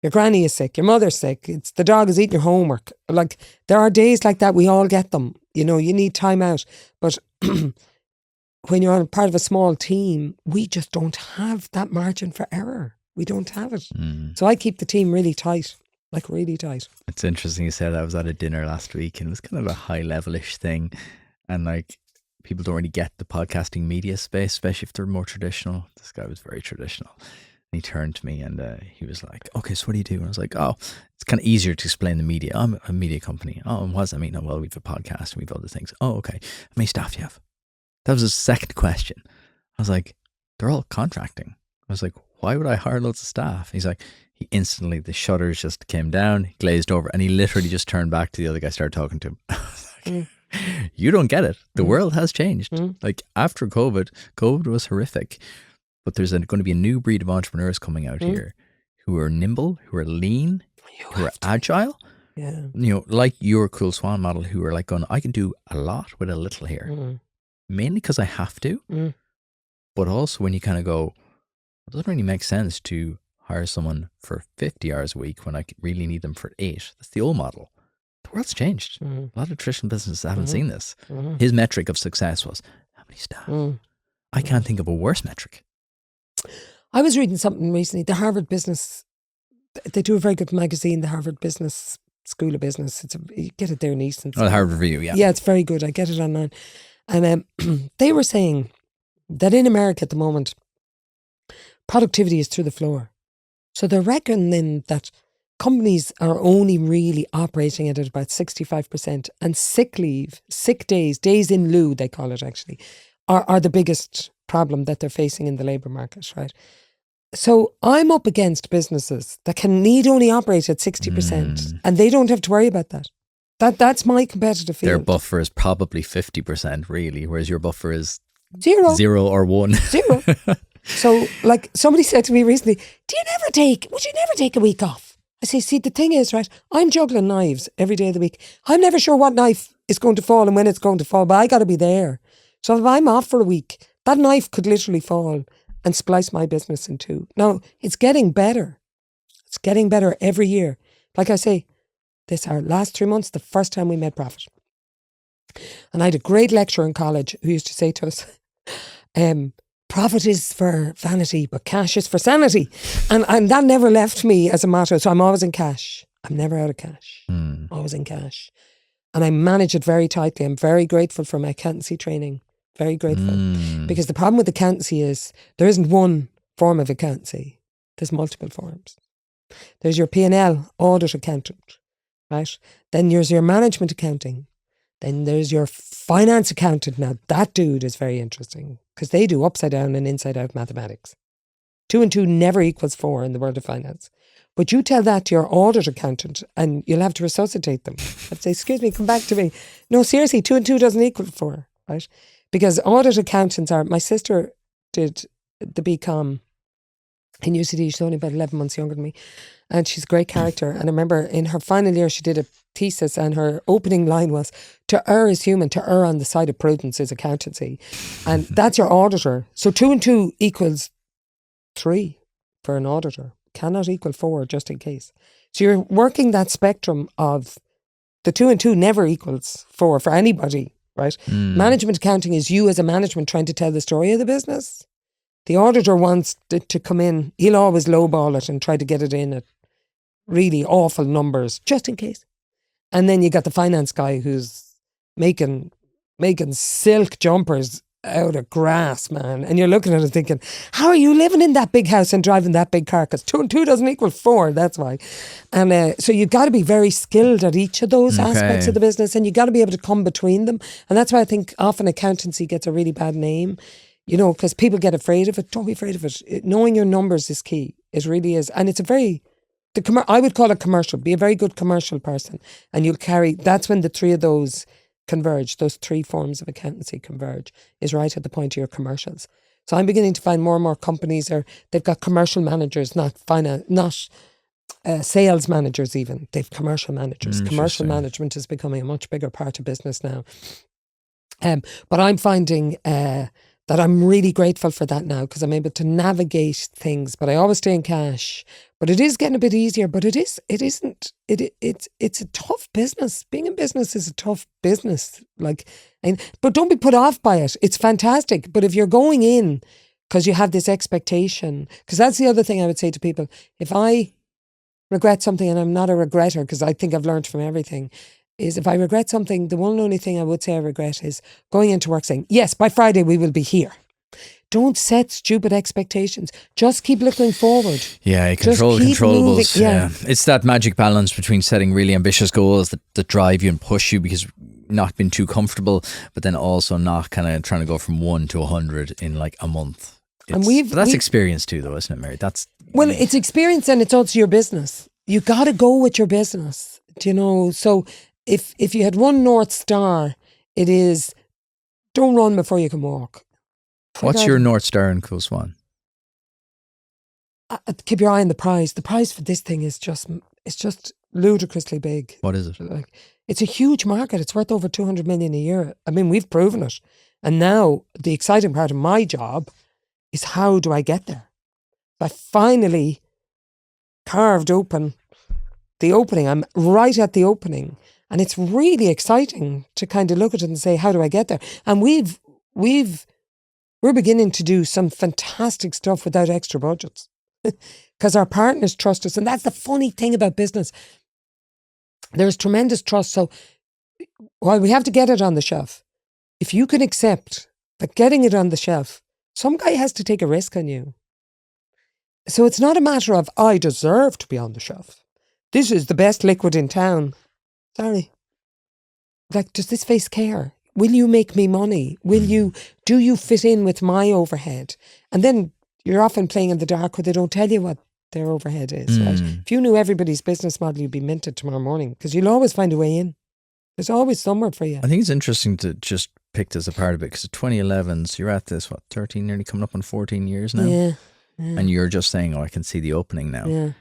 granny is sick, your mother's sick, the dog is eating your homework. Like, there are days like that, we all get them. You need time out. But when you're on part of a small team, we just don't have that margin for error. We don't have it. So I keep the team really tight. Like, really tight. It's interesting you said. I was at a dinner last week and it was kind of a high level-ish thing. And like, people don't really get the podcasting media space, especially if they're more traditional. This guy was very traditional. And he turned to me and he was like, okay, so what do you do? And I was like, oh, it's kind of easier to explain the media. I'm a media company. Oh, and what does that mean? Oh, well, we have a podcast and we have other things. Oh, okay. How many staff do you have? That was his second question. I was like, they're all contracting. I was like, why would I hire loads of staff? He's like, he instantly, the shutters just came down, glazed over, and he literally just turned back to the other guy, started talking to him. I was like, you don't get it. The world has changed. Like, after COVID was horrific, but there's going to be a new breed of entrepreneurs coming out here who are nimble, who are lean, who are agile. Yeah. Like your Coole Swan model, who are like going, I can do a lot with a little here. Mainly because I have to, but also when you kind of go, it doesn't really make sense to hire someone for 50 hours a week when I really need them for 8. That's the old model. The world's changed. A lot of traditional businesses haven't seen this. His metric of success was, how many staff? I can't think of a worse metric. I was reading something recently. The Harvard Business, they do a very good magazine, the Harvard Business School of Business. You get it there in Easton. Oh, the Harvard Review, yeah. Yeah, it's very good. I get it online. And they were saying that in America at the moment, productivity is through the floor. So they're reckoning that companies are only really operating at about 65%, and sick leave, sick days, days in lieu, they call it actually, are the biggest problem that they're facing in the labour market, right? So I'm up against businesses that can need only operate at 60% and they don't have to worry about that. That's my competitive field. Their buffer is probably 50% really, whereas your buffer is Zero. 0 or 1. Zero. So, like, somebody said to me recently, would you never take a week off? I say, see, the thing is, right, I'm juggling knives every day of the week. I'm never sure what knife is going to fall and when it's going to fall, but I got to be there. So if I'm off for a week, that knife could literally fall and splice my business in two. Now, it's getting better. It's getting better every year. Like I say, our last 3 months, the first time we made profit. And I had a great lecturer in college who used to say to us, profit is for vanity, but cash is for sanity. And that never left me as a motto. So I'm always in cash. I'm never out of cash. Always in cash. And I manage it very tightly. I'm very grateful for my accountancy training. Very grateful. Because the problem with accountancy is there isn't one form of accountancy. There's multiple forms. There's your P&L audit accountant, right? Then there's your management accounting. Then there's your finance accountant. Now that dude is very interesting because they do upside down and inside out mathematics. 2 and 2 never equals 4 in the world of finance. But you tell that to your audit accountant and you'll have to resuscitate them. I'd say, excuse me, come back to me. No, seriously, 2 and 2 doesn't equal 4, right? Because audit accountants are, my sister did the BCom in UCD. She's only about 11 months younger than me. And she's a great character. And I remember in her final year, she did a thesis and her opening line was, to err is human, to err on the side of prudence is accountancy. And that's your auditor. So 2 and 2 equals 3 for an auditor. Cannot equal 4 just in case. So you're working that spectrum of the 2 and 2 never equals 4 for anybody, right? Management accounting is you as a management trying to tell the story of the business. The auditor wants it to come in. He'll always lowball it and try to get it in at really awful numbers, just in case. And then you got the finance guy who's making silk jumpers out of grass, man. And you're looking at it thinking, how are you living in that big house and driving that big car? Because 2 and 2 doesn't equal 4, that's why. And so you've got to be very skilled at each of those aspects of the business, and you've got to be able to come between them. And that's why I think often accountancy gets a really bad name, you know, because people get afraid of it. Don't be afraid of it. Knowing your numbers is key. It really is. And it's a very... I would call it commercial. Be a very good commercial person, and you'll carry. That's when the 3 of those converge. Those 3 forms of accountancy converge. Is right at the point of your commercials. So I'm beginning to find more and more companies they've got commercial managers, not sales managers even. They've commercial managers. Commercial management is becoming a much bigger part of business now. But I'm finding that I'm really grateful for that now, because I'm able to navigate things, but I always stay in cash. But it is getting a bit easier, but it's a tough business. Being in business is a tough business. But don't be put off by it. It's fantastic. But if you're going in because you have this expectation, because that's the other thing I would say to people, if I regret something, and I'm not a regretter because I think I've learned from everything, is if I regret something, the one and only thing I would say I regret is going into work saying, yes, by Friday we will be here. Don't set stupid expectations. Just keep looking forward. Yeah, controllables. Yeah. It's that magic balance between setting really ambitious goals that drive you and push you, because not being too comfortable, but then also not kind of trying to go from 1 to 100 in like a month. But that's experience too, though, isn't it, Mary? It's experience, and it's also your business. You got to go with your business. Do you know? So if you had one North Star, it is don't run before you can walk. What's your North Star in Coole Swan? Keep your eye on the prize. The prize for this thing is just ludicrously big. What is it? It's a huge market. It's worth over 200 million a year. I mean, we've proven it. And now the exciting part of my job is, how do I get there? I finally carved open the opening. I'm right at the opening. And it's really exciting to kind of look at it and say, how do I get there? And we're beginning to do some fantastic stuff without extra budgets because our partners trust us. And that's the funny thing about business. There's tremendous trust. So while we have to get it on the shelf, if you can accept that getting it on the shelf, some guy has to take a risk on you. So it's not a matter of, I deserve to be on the shelf. This is the best liquid in town. Sorry. Does this face care? Will you make me money? Do you fit in with my overhead? And then you're often playing in the dark where they don't tell you what their overhead is, right? If you knew everybody's business model, you'd be minted tomorrow morning, because you'll always find a way in. There's always somewhere for you. I think it's interesting to just pick this apart a bit, because 2011, so you're at this, 13, nearly coming up on 14 years now? Yeah. And you're just saying, I can see the opening now. Yeah.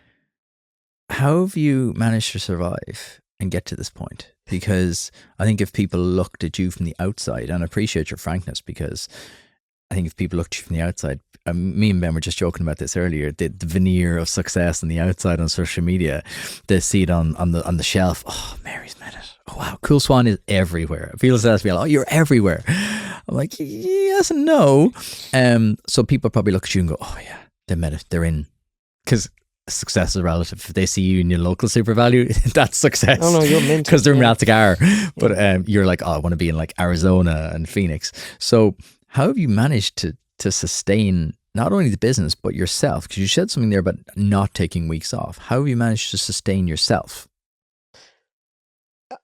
How have you managed to survive and get to this point? Because I think if people looked at you from the outside, and I appreciate your frankness, because I think if people looked at you from the outside, me and Ben were just joking about this earlier, the veneer of success on the outside on social media, they see it on the shelf. Oh, Mary's made it. Oh, wow, Coole Swan is everywhere. People say to me, oh, you're everywhere. I'm like, yes and no. So people probably look at you and go, oh yeah, they made it. They're in. Because success is relative. If they see you in your local super value, that's success. Oh no, you're minted. Because they're in Ratzagar. But you're like, I want to be in like Arizona and Phoenix. So how have you managed to sustain not only the business but yourself? Because you said something there about not taking weeks off. How have you managed to sustain yourself?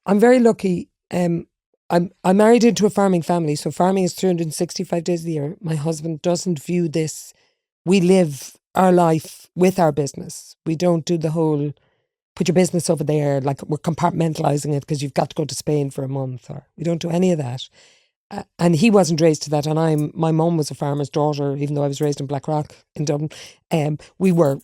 I'm very lucky. I'm married into a farming family, so farming is 365 days of the year. My husband doesn't view this. We live our life with our business. We don't do the whole put your business over there, like we're compartmentalizing it because you've got to go to Spain for a month, or we don't do any of that. and he wasn't raised to that. And my mum was a farmer's daughter, even though I was raised in Blackrock in Dublin. We were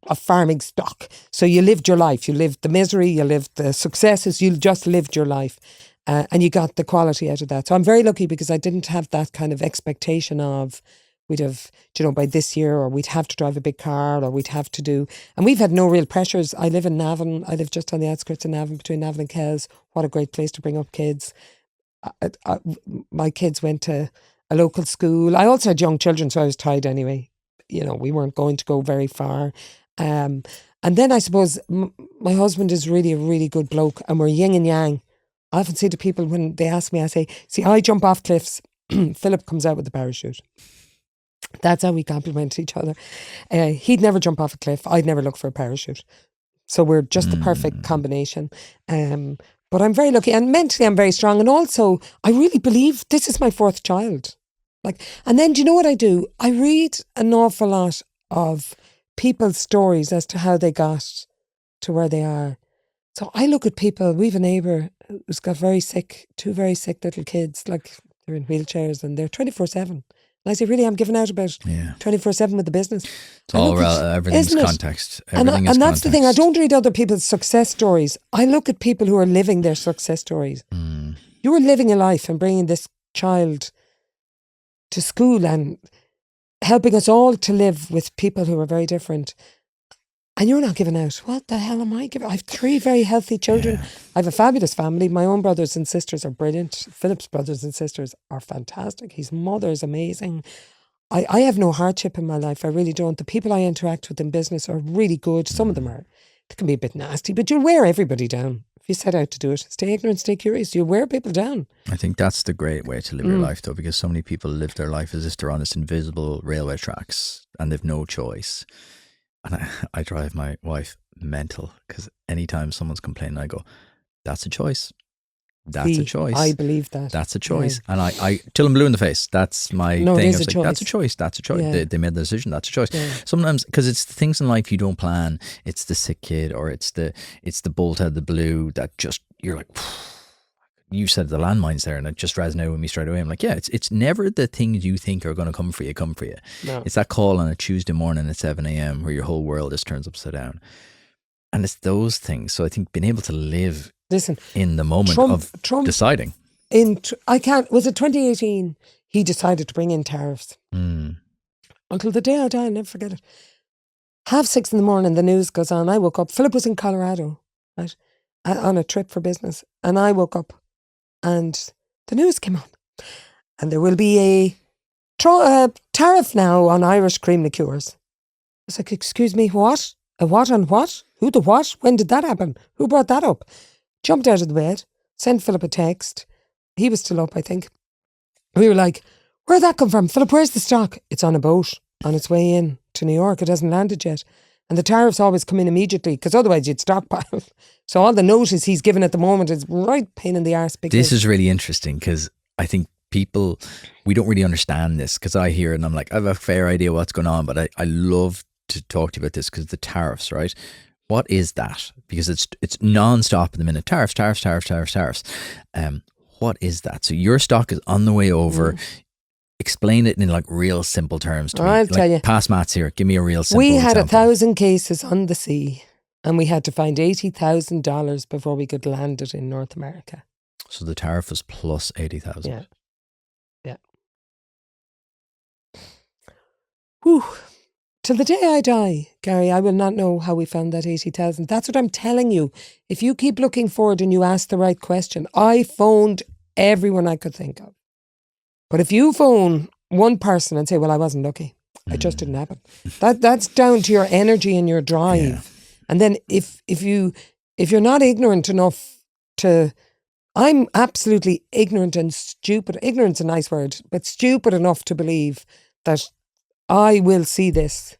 a farming stock. So you lived your life. You lived the misery, you lived the successes, you just lived your life. And you got the quality out of that. So I'm very lucky because I didn't have that kind of expectation of we'd have, by this year, or we'd have to drive a big car, or we'd have to do. And we've had no real pressures. I live in Navan. I live just on the outskirts of Navan, between Navan and Kells. What a great place to bring up kids. My kids went to a local school. I also had young children, so I was tied anyway. We weren't going to go very far. And then I suppose my husband is really a really good bloke, and we're yin and yang. I often say to people when they ask me, I say, see, I jump off cliffs. Philip comes out with the parachute. That's how we complement each other. He'd never jump off a cliff. I'd never look for a parachute. So we're just the perfect combination. But I'm very lucky, and mentally I'm very strong. And also, I really believe this is my fourth child. And then do you know what I do? I read an awful lot of people's stories as to how they got to where they are. So I look at people. We have a neighbour who's got two very sick little kids. They're in wheelchairs and they're 24/7. And I say, really, I'm giving out about 24/7 with the business. It's all everything's context. Everything is and that's context. the thing. I don't read other people's success stories. I look at people who are living their success stories. You are living a life and bringing this child to school and helping us all to live with people who are very different. And you're not giving out. What the hell am I giving? I have 3 very healthy children. Yeah. I have a fabulous family. My own brothers and sisters are brilliant. Philip's brothers and sisters are fantastic. His mother is amazing. I have no hardship in my life. I really don't. The people I interact with in business are really good. Some of them they can be a bit nasty, but you'll wear everybody down if you set out to do it. Stay ignorant, stay curious. You'll wear people down. I think that's the great way to live your life, though, because so many people live their life as if they're on this invisible railway tracks and they've no choice. And I drive my wife mental because anytime someone's complaining, I go, that's a choice. That's a choice. I believe that. That's a choice. Yeah. And I till I'm blue in the face. That's my thing. It is I was a choice. That's a choice. That's a choice. Yeah. They made the decision. That's a choice. Yeah. Sometimes, because it's the things in life you don't plan. It's the sick kid, or it's the bolt out of the blue that just, you're like, you said the landmines there, and it just resonated with me straight away. I'm like, yeah, it's never the things you think are going to come for you. No. It's that call on a Tuesday morning at 7 a.m. where your whole world just turns upside down. And it's those things. So I think being able to live in the moment of deciding. Was it 2018? He decided to bring in tariffs. Until the day I die, I'll never forget it. 6:30 in the morning, the news goes on. I woke up. Philip was in Colorado, right, on a trip for business. And I woke up and the news came on. And there will be a tariff now on Irish cream liqueurs. I was like, excuse me, what? A what on what? Who the what? When did that happen? Who brought that up? Jumped out of the bed, sent Philip a text. He was still up, I think. We were like, where'd that come from? Philip, where's the stock? It's on a boat on its way in to New York. It hasn't landed yet. And the tariffs always come in immediately because otherwise you'd stockpile. So all the notice he's given at the moment is right pain in the arse. This is really interesting because I think people, we don't really understand this, because I hear it and I'm like, I have a fair idea what's going on, but I love to talk to you about this because the tariffs, right? What is that? Because it's non-stop at the minute. Tariffs. What is that? So your stock is on the way over. Explain it in like real simple terms to me. I'll tell you. Pass maths here. Give me a real simple We had example. 1,000 cases on the sea and we had to find $80,000 before we could land it in North America. So the tariff was plus 80,000. Yeah. Whew. Till the day I die, Gary, I will not know how we found that 80,000. That's what I'm telling you. If you keep looking forward and you ask the right question, I phoned everyone I could think of. But if you phone one person and say, well, I wasn't lucky, it just didn't happen. That's down to your energy and your drive. Yeah. And then if you're not ignorant enough to, I'm absolutely ignorant and stupid. Ignorant's a nice word, but stupid enough to believe that I will see this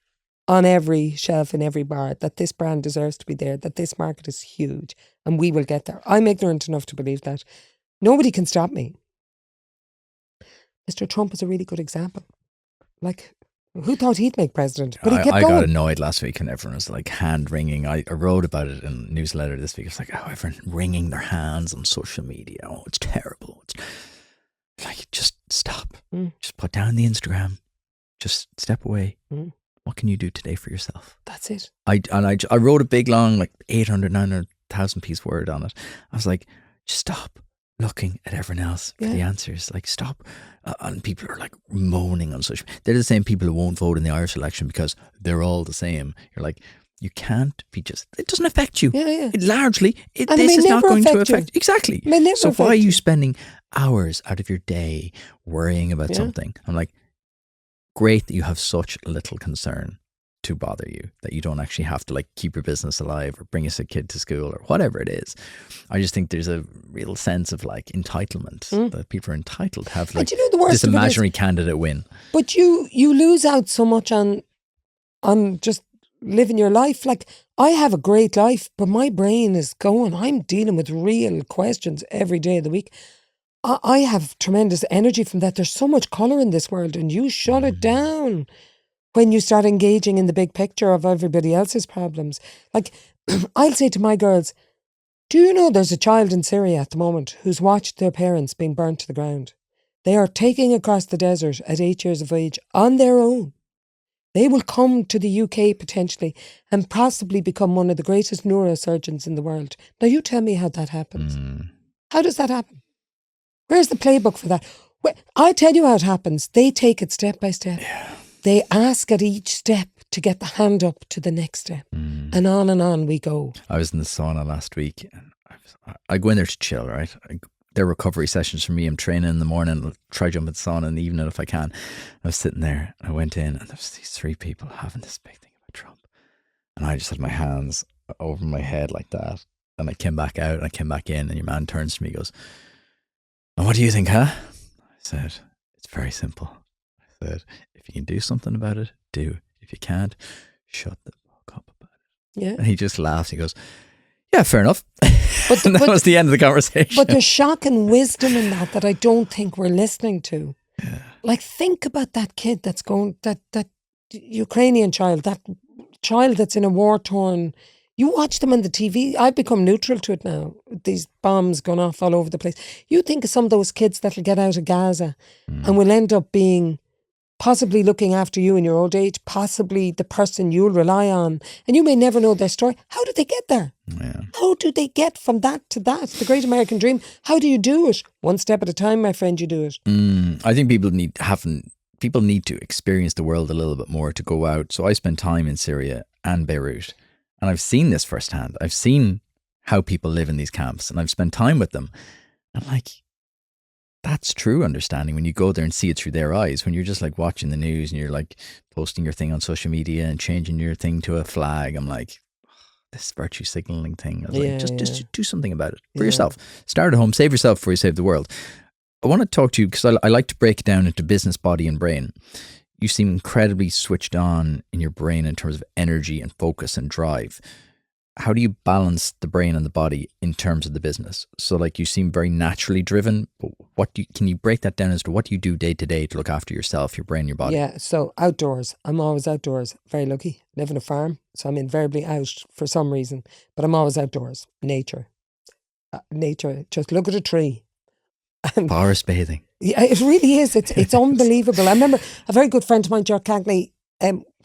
on every shelf in every bar, that this brand deserves to be there, that this market is huge and we will get there. I'm ignorant enough to believe that. Nobody can stop me. Mr. Trump is a really good example. Like, who thought he'd make president? But he kept I going. got annoyed last week and everyone was like hand wringing. I wrote about it in a newsletter this week. It's like, oh, everyone wringing their hands on social media. Oh, it's terrible. stop. Just put down the Instagram. Just step away. What can you do today for yourself? That's it. I wrote a big long, like 800, 900,000 piece word on it. I was like, just stop looking at everyone else for the answers. Like, stop. And people are like moaning on social media. They're the same people who won't vote in the Irish election because they're all the same. You're like, you can't be just, it doesn't affect you. Yeah. Largely, And this is not going to affect you. affect. Exactly. May never So why are affect you you. spending hours out of your day worrying about something? I'm like, great that you have such little concern to bother you, that you don't actually have to like keep your business alive or bring us a kid to school or whatever it is. I just think there's a real sense of like entitlement that people are entitled to have like And you know the worst this of it is- imaginary candidate win. But you lose out so much on just living your life. Like, I have a great life, but my brain is going. I'm dealing with real questions every day of the week. I have tremendous energy from that. There's so much colour in this world, and you shut it down when you start engaging in the big picture of everybody else's problems. Like, I'll say to my girls, do you know there's a child in Syria at the moment who's watched their parents being burnt to the ground? They are taking across the desert at 8 years of age on their own. They will come to the UK potentially and possibly become one of the greatest neurosurgeons in the world. Now you tell me how that happens. How does that happen? Where's the playbook for that? I tell you how it happens. They take it step by step. They ask at each step to get the hand up to the next step. And on we go. I was in the sauna last week. And I go in there to chill, right? They're recovery sessions for me. I'm training in the morning. I'll try jump in the sauna in the evening if I can. I was sitting there. I went in and there was these three people having this big thing about Trump. And I just had my hands over my head like that. And I came back out and I came back in and your man turns to me and goes, and what do you think, huh? I said, it's very simple. I said, if you can do something about it, do. If you can't, shut the fuck up about it. Yeah. And he just laughs. He goes, yeah, fair enough. But and that was the end of the conversation. But there's shock and wisdom in that I don't think we're listening to. Yeah. Like, think about that kid that's going, that Ukrainian child, that child that's in a war-torn. You watch them on the TV. I've become neutral to it now. These bombs going off all over the place. You think of some of those kids that'll get out of Gaza and will end up being possibly looking after you in your old age, possibly the person you'll rely on, and you may never know their story. How did they get there? Yeah. How do they get from that to that? The great American dream. How do you do it? One step at a time, my friend, you do it. I think people need to experience the world a little bit more to go out. So I spent time in Syria and Beirut, and I've seen this firsthand. I've seen how people live in these camps, and I've spent time with them. And like, that's true understanding when you go there and see it through their eyes. When you're just like watching the news and you're like posting your thing on social media and changing your thing to a flag, I'm like, this virtue signaling thing. I was like, just do something about it for yourself. Start at home, save yourself before you save the world. I want to talk to you because I like to break it down into business, body and brain. You seem incredibly switched on in your brain in terms of energy and focus and drive. How do you balance the brain and the body in terms of the business? So like you seem very naturally driven, but can you break that down as to what do you do day to day to look after yourself, your brain, your body? Yeah, so outdoors. I'm always outdoors. Very lucky. Live in a farm, so I'm invariably out for some reason. But I'm always outdoors. Nature. Nature. Just look at a tree. Forest bathing. Yeah, it really is. It's unbelievable. I remember a very good friend of mine, Joe Cagney,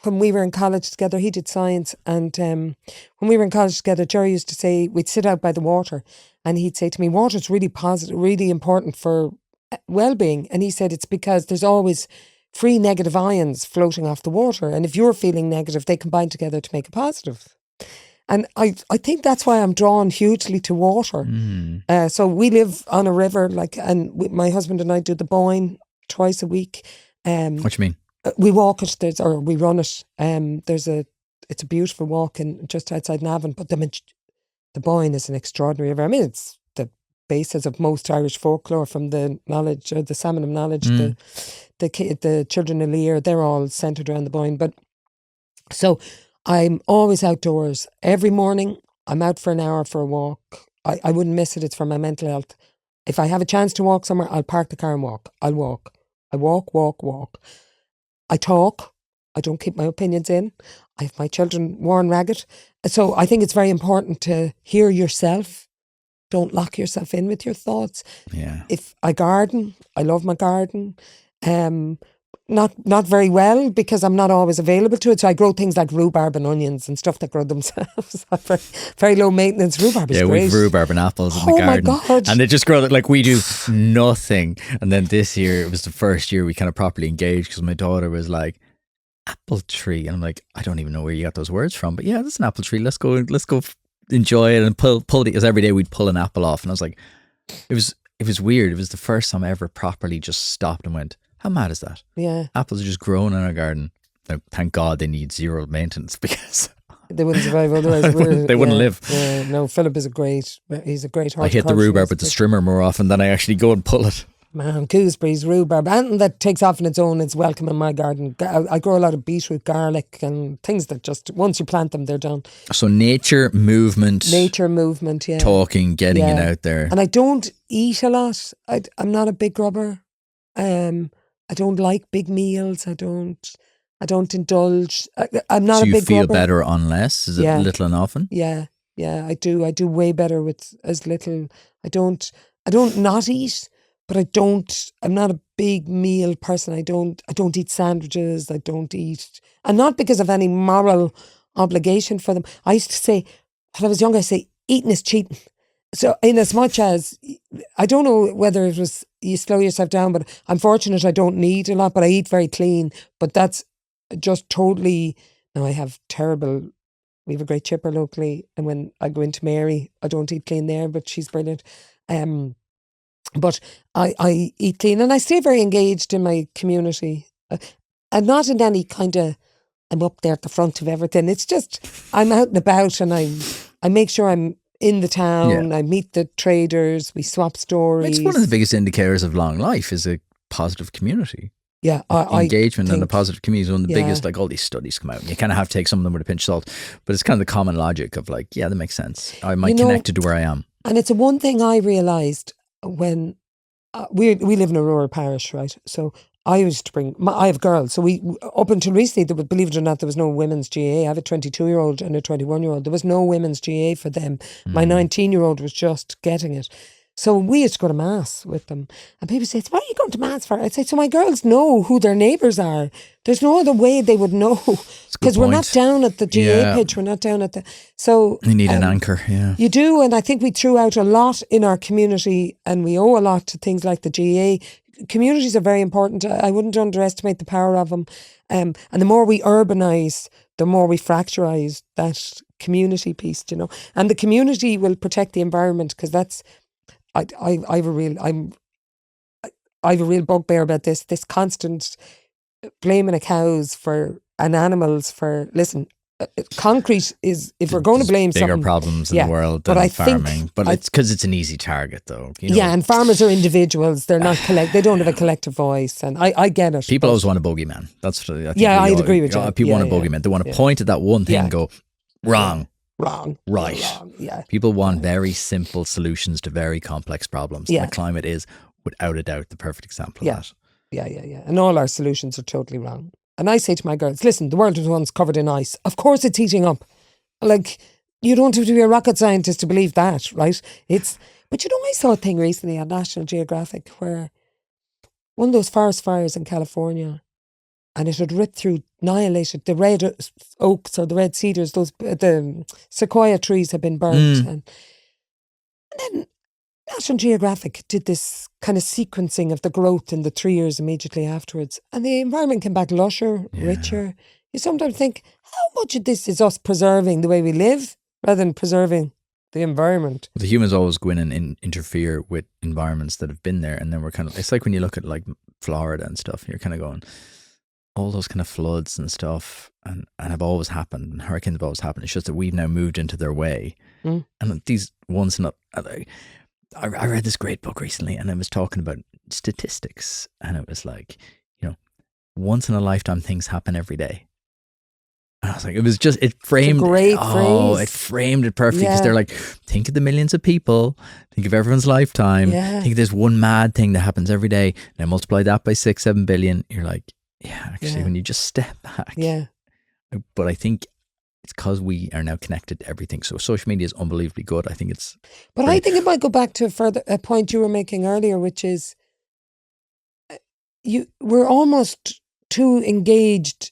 when we were in college together, he did science, and when we were in college together, Jerry used to say, we'd sit out by the water, and he'd say to me, water's really positive, really important for well-being. And he said it's because there's always free negative ions floating off the water, and if you're feeling negative, they combine together to make a positive. And I think that's why I'm drawn hugely to water. So we live on a river, my husband and I do the Boyne twice a week. What do you mean? We walk it, or we run it. It's a beautiful walk just outside Navan. But the Boyne is an extraordinary river. I mean, it's the basis of most Irish folklore, from the knowledge, or the salmon of knowledge, the children of Lear. They're all centred around the Boyne. But so I'm always outdoors. Every morning I'm out for an hour for a walk. I wouldn't miss it. It's for my mental health. If I have a chance to walk somewhere, I'll park the car and walk. I'll walk. I walk. I talk. I don't keep my opinions in. I have my children worn ragged. So I think it's very important to hear yourself don't lock yourself in with your thoughts. Yeah. If I garden, I love my garden. Not very well because I'm not always available to it. So I grow things like rhubarb and onions and stuff that grow themselves. very, very low maintenance. Rhubarb is great. We've rhubarb and apples in the Oh garden. my God. And they just grow like we do nothing. And then this year, it was the first year we kind of properly engaged because my daughter was like, apple tree. And I'm like, I don't even know where you got those words from. But yeah, that's an apple tree. Let's go enjoy it and pull it. Because every day we'd pull an apple off. And I was like, it was weird. It was the first time I ever properly just stopped and went, how mad is that? Yeah. Apples are just growing in our garden. Now, thank God they need zero maintenance because they wouldn't survive otherwise. They wouldn't live. Yeah, no, Philip is he's a great horticulturalist. I hit the rhubarb with the strimmer more often than I actually go and pull it. Man, gooseberries, rhubarb, anything that takes off on its own, it's welcome in my garden. I grow a lot of beetroot, garlic and things that just, once you plant them, they're done. So nature, movement, yeah. Talking, getting it out there. And I don't eat a lot. I'm not a big grubber. I don't like big meals. I don't indulge. I'm not a big grubber. So you feel better on less? Is it little and often? Yeah, I do. I do way better with as little. I don't not eat, but I'm not a big meal person. I don't eat sandwiches. I don't eat, and not because of any moral obligation for them. I used to say, when I was younger, I say, eating is cheating. So in as much as, I don't know whether it was you slow yourself down, but I'm fortunate I don't need a lot, but I eat very clean. But that's just totally, now I have we have a great chipper locally, and when I go into Mary, I don't eat clean there, but she's brilliant. But I eat clean and I stay very engaged in my community. And not in any kind of, I'm up there at the front of everything. It's just, I'm out and about and I make sure I'm in the town. I meet the traders. We swap stories. It's one of the biggest indicators of long life is a positive community. Yeah, engagement and a positive community is one of the biggest. Like all these studies come out, and you kind of have to take some of them with a pinch of salt. But it's kind of the common logic of like, yeah, that makes sense. I might connect to where I am. And it's one thing I realised when we live in a rural parish, right? So I used to bring. I have girls, so we up until recently, believe it or not, there was no women's GA. I have a 22-year-old and a 21-year-old. There was no women's GA for them. My 19-year-old was just getting it. So we used to go to mass with them. And people say, what are you going to mass for? I'd say, so my girls know who their neighbours are. There's no other way they would know. Because we're not down at the GA pitch. We're not down at the... So you need an anchor, You do, and I think we threw out a lot in our community and we owe a lot to things like the GA. Communities are very important. I wouldn't underestimate the power of them. And the more we urbanise, the more we fracturise that community piece, you know. And the community will protect the environment because that's... I have a real bugbear about this constant blaming of cows and animals for, listen, concrete is, if we're going to blame bigger something, problems in the world than farming. But it's because it's an easy target though. You know? Yeah, and farmers are individuals. They're not they don't have a collective voice, and I get it. People always want a bogeyman. That's what I think. I'd agree with you. People want a bogeyman. They want to point at that one thing and go, wrong. Wrong. Right. Wrong. Yeah. People want very simple solutions to very complex problems. Yeah. And the climate is, without a doubt, the perfect example of that. Yeah. And all our solutions are totally wrong. And I say to my girls, listen, the world was once covered in ice. Of course it's heating up. Like, you don't have to be a rocket scientist to believe that, right? But you know, I saw a thing recently on National Geographic where one of those forest fires in California, and it had ripped through, annihilated the red oaks or the red cedars, the sequoia trees had been burnt. And then National Geographic did this kind of sequencing of the growth in the 3 years immediately afterwards. And the environment came back lusher, richer. You sometimes think, how much of this is us preserving the way we live rather than preserving the environment? The humans always go in and interfere with environments that have been there. And then we're kind of, it's like when you look at like Florida and stuff, you're kind of going, all those kind of floods and stuff and have always happened, and hurricanes have always happened. It's just that we've now moved into their way. And these ones, I read this great book recently and it was talking about statistics, and it was like, you know, once in a lifetime things happen every day. And I was like, it framed, phrase. It framed it perfectly because they're like, think of the millions of people, think of everyone's lifetime, think of this one mad thing that happens every day. Now multiply that by 6-7 billion. You're like, yeah, actually, when you just step back. Yeah. But I think It's because we are now connected to everything. So social media is unbelievably good. I think it's. But I think it might go back to a point you were making earlier, which is we're almost too engaged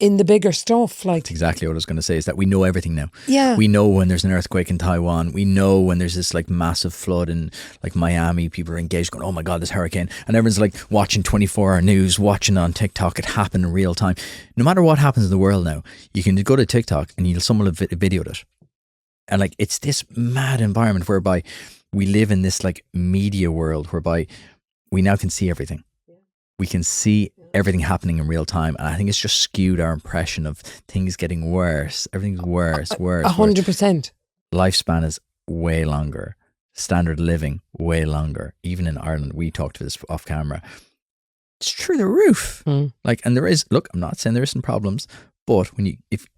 in the bigger stuff. Like, that's exactly what I was going to say, is that we know everything now. Yeah. We know when there's an earthquake in Taiwan. We know when there's this like massive flood in like Miami. People are engaged going, oh my God, this hurricane. And everyone's like watching 24-hour news, watching on TikTok. It happened in real time. No matter what happens in the world now, you can go to TikTok and someone will videoed it. And like, it's this mad environment whereby we live in this like media world whereby we now can see everything. We can see everything happening in real time. And I think it's just skewed our impression of things getting worse. Everything's worse. 100%. Lifespan is way longer. Standard of living, way longer. Even in Ireland, we talked to this off camera. It's through the roof. Like, and there is, look, I'm not saying there isn't problems, but when if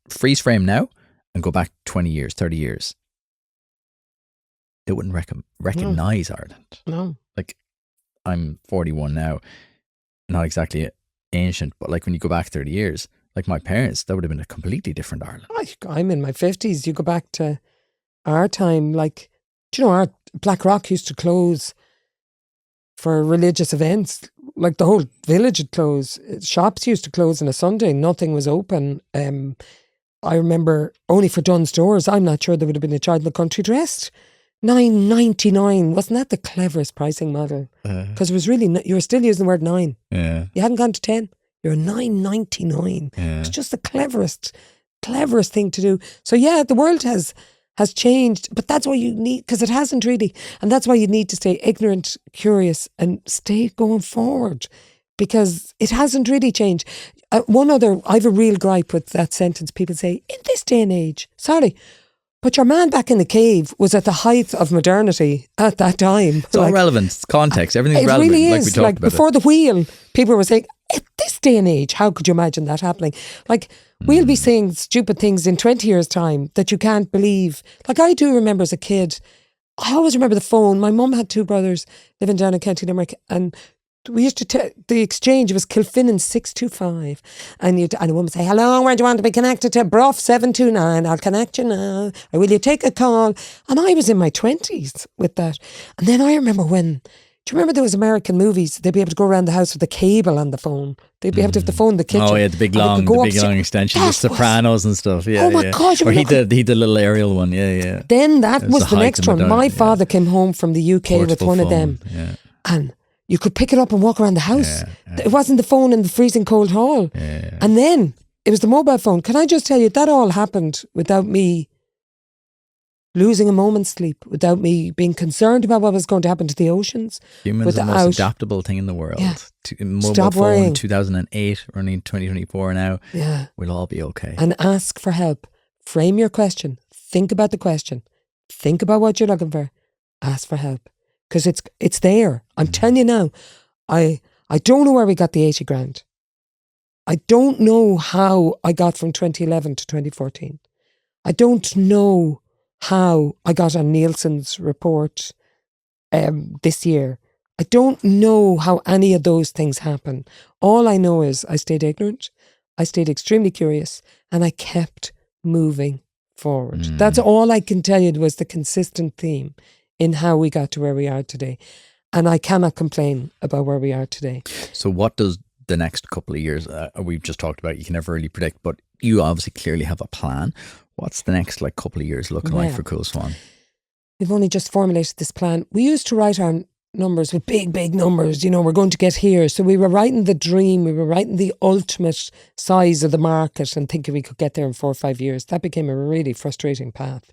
freeze frame now and go back 20 years, 30 years, they wouldn't recognize Ireland. No. Like, I'm 41 now, not exactly ancient, but like when you go back 30 years, like my parents, that would have been a completely different Ireland. I'm in my 50s. You go back to our time, like, do you know, our Black Rock used to close for religious events. Like the whole village would close. Shops used to close on a Sunday. Nothing was open. I remember only for Dunn's doors, I'm not sure there would have been a child in the country dressed. $9.99. Wasn't that the cleverest pricing model? Because it was really, you were still using the word 9. Yeah. You hadn't gone to 10. You're $9.99. Yeah. It's just the cleverest thing to do. So yeah, the world has changed, but that's why you need, because it hasn't really, and that's why you need to stay ignorant, curious, and stay going forward, because it hasn't really changed. I have a real gripe with that sentence. People say, in this day and age, sorry, but your man back in the cave was at the height of modernity at that time. It's all relevant. It's context. Everything's relevant. Really like we is. talked Like about before the wheel, people were saying, at this day and age, how could you imagine that happening? Like, we'll be saying stupid things in 20 years' time that you can't believe. Like, I do remember as a kid, I always remember the phone. My mum had 2 brothers living down in County Limerick, and we used to the exchange, it was Kilfinnan 625, and a woman would say, hello, where do you want to be connected to? Bruff 729, I'll connect you now, or will you take a call? And I was in my 20s with that. And then I remember do you remember those American movies? They'd be able to go around the house with a cable on the phone. They'd be able to have the phone in the kitchen. Oh yeah, the big long extension, the Sopranos and stuff. Yeah, oh my God! Or he did the little aerial one. Yeah, yeah. Then that was the next one. My father yeah. came home from the UK Portable with one of them, and you could pick it up and walk around the house. It wasn't the phone in the freezing cold hall. And then it was the mobile phone. Can I just tell you, that all happened without me losing a moment's sleep, without me being concerned about what was going to happen to the oceans. Humans are the most adaptable thing in the world. Yeah. Mobile Stop phone, worrying. 2008, running 2024 now. Yeah. We'll all be okay. And ask for help. Frame your question. Think about the question. Think about what you're looking for. Ask for help. Because it's there. I'm telling you now, I don't know where we got the 80 grand. I don't know how I got from 2011 to 2014. I don't know how I got on Nielsen's report this year. I don't know how any of those things happen. All I know is I stayed ignorant, I stayed extremely curious, and I kept moving forward. That's all I can tell you was the consistent theme in how we got to where we are today. And I cannot complain about where we are today. So what does the next couple of years, we've just talked about, you can never really predict, but you obviously clearly have a plan. What's the next couple of years looking like for Coole Swan? We've only just formulated this plan. We used to write our numbers with big numbers. You know, we're going to get here. So we were writing the dream. We were writing the ultimate size of the market and thinking we could get there in 4 or 5 years. That became a really frustrating path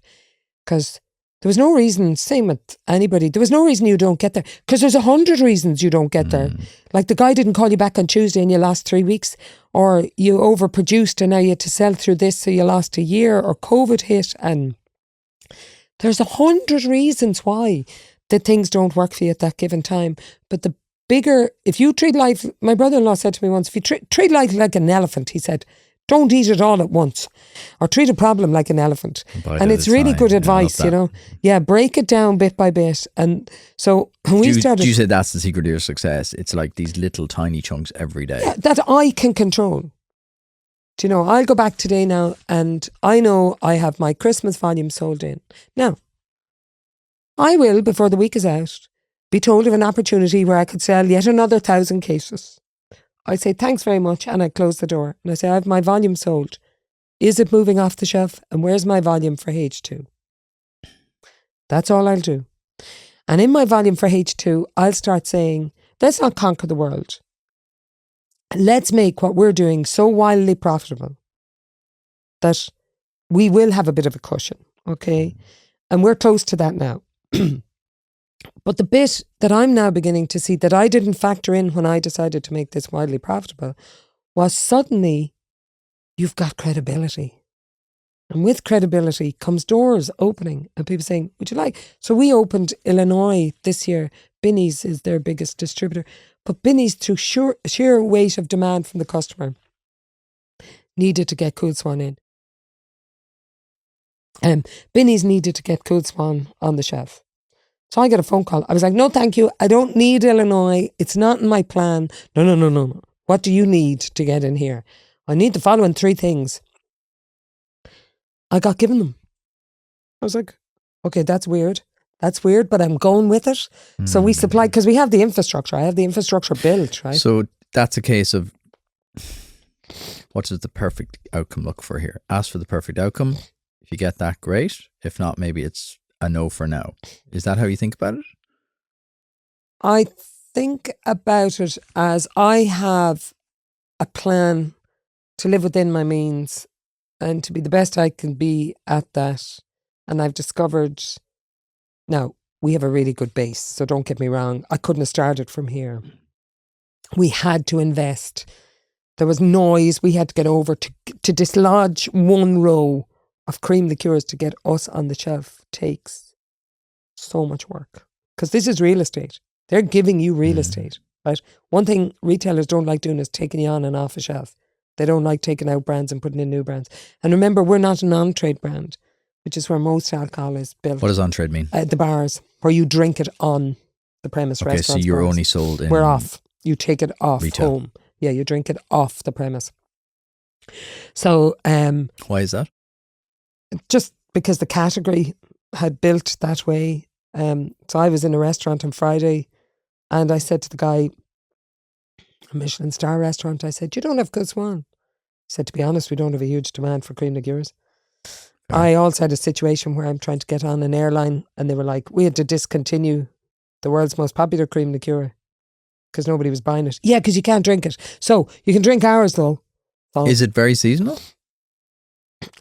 because there was no reason, same with anybody, there was no reason you don't get there because there's 100 reasons you don't get there. Like the guy didn't call you back on Tuesday and you lost 3 weeks, or you overproduced and now you had to sell through this so you lost a year, or COVID hit, and there's 100 reasons why that things don't work for you at that given time. But the bigger, if you treat life, my brother-in-law said to me once, if you treat life like an elephant, he said, don't eat it all at once, or treat a problem like an elephant. And it's really good advice, you know. Yeah, break it down bit by bit. And so when we started... Do you say that's the secret to your success? It's like these little tiny chunks every day. Yeah, that I can control. Do you know, I'll go back today now and I know I have my Christmas volume sold in. Now, I will, before the week is out, be told of an opportunity where I could sell yet another 1,000 cases. I say, thanks very much, and I close the door. And I say, I have my volume sold. Is it moving off the shelf? And where's my volume for H2? That's all I'll do. And in my volume for H2, I'll start saying, let's not conquer the world. Let's make what we're doing so wildly profitable that we will have a bit of a cushion, okay? And we're close to that now. But the bit that I'm now beginning to see that I didn't factor in when I decided to make this wildly profitable was suddenly you've got credibility. And with credibility comes doors opening and people saying, would you like? So we opened Illinois this year. Binny's is their biggest distributor. But Binny's, through sheer weight of demand from the customer, needed to get Coole Swan in. Binny's needed to get Coole Swan on the shelf. So I get a phone call. I was like, no, thank you. I don't need Illinois. It's not in my plan. No. What do you need to get in here? I need the following 3 things. I got given them. I was like, okay, that's weird. That's weird, but I'm going with it. So we supply, because we have the infrastructure. I have the infrastructure built, right? So that's a case of, what does the perfect outcome look for here? Ask for the perfect outcome. If you get that, great. If not, maybe it's a no for now. Is that how you think about it? I think about it as I have a plan to live within my means and to be the best I can be at that. And I've discovered, now we have a really good base, so don't get me wrong, I couldn't have started from here. We had to invest. There was noise we had to get over to dislodge 1 row of cream liqueurs to get us on the shelf takes so much work. Because this is real estate. They're giving you real estate, right? One thing retailers don't like doing is taking you on and off a shelf. They don't like taking out brands and putting in new brands. And remember, we're not an on-trade brand, which is where most alcohol is built. What does on-trade mean? The bars, where you drink it on the premise. Okay, so you're only sold in... We're off. You take it off retail. Home. Yeah, you drink it off the premise. So... why is that? Just because the category had built that way. So I was in a restaurant on Friday and I said to the guy, a Michelin star restaurant, I said, you don't have Coole Swan. He said, to be honest, we don't have a huge demand for cream liqueurs. I also had a situation where I'm trying to get on an airline and they were like, we had to discontinue the world's most popular cream liqueur because nobody was buying it. Yeah, because you can't drink it. So you can drink ours though. So, is it very seasonal?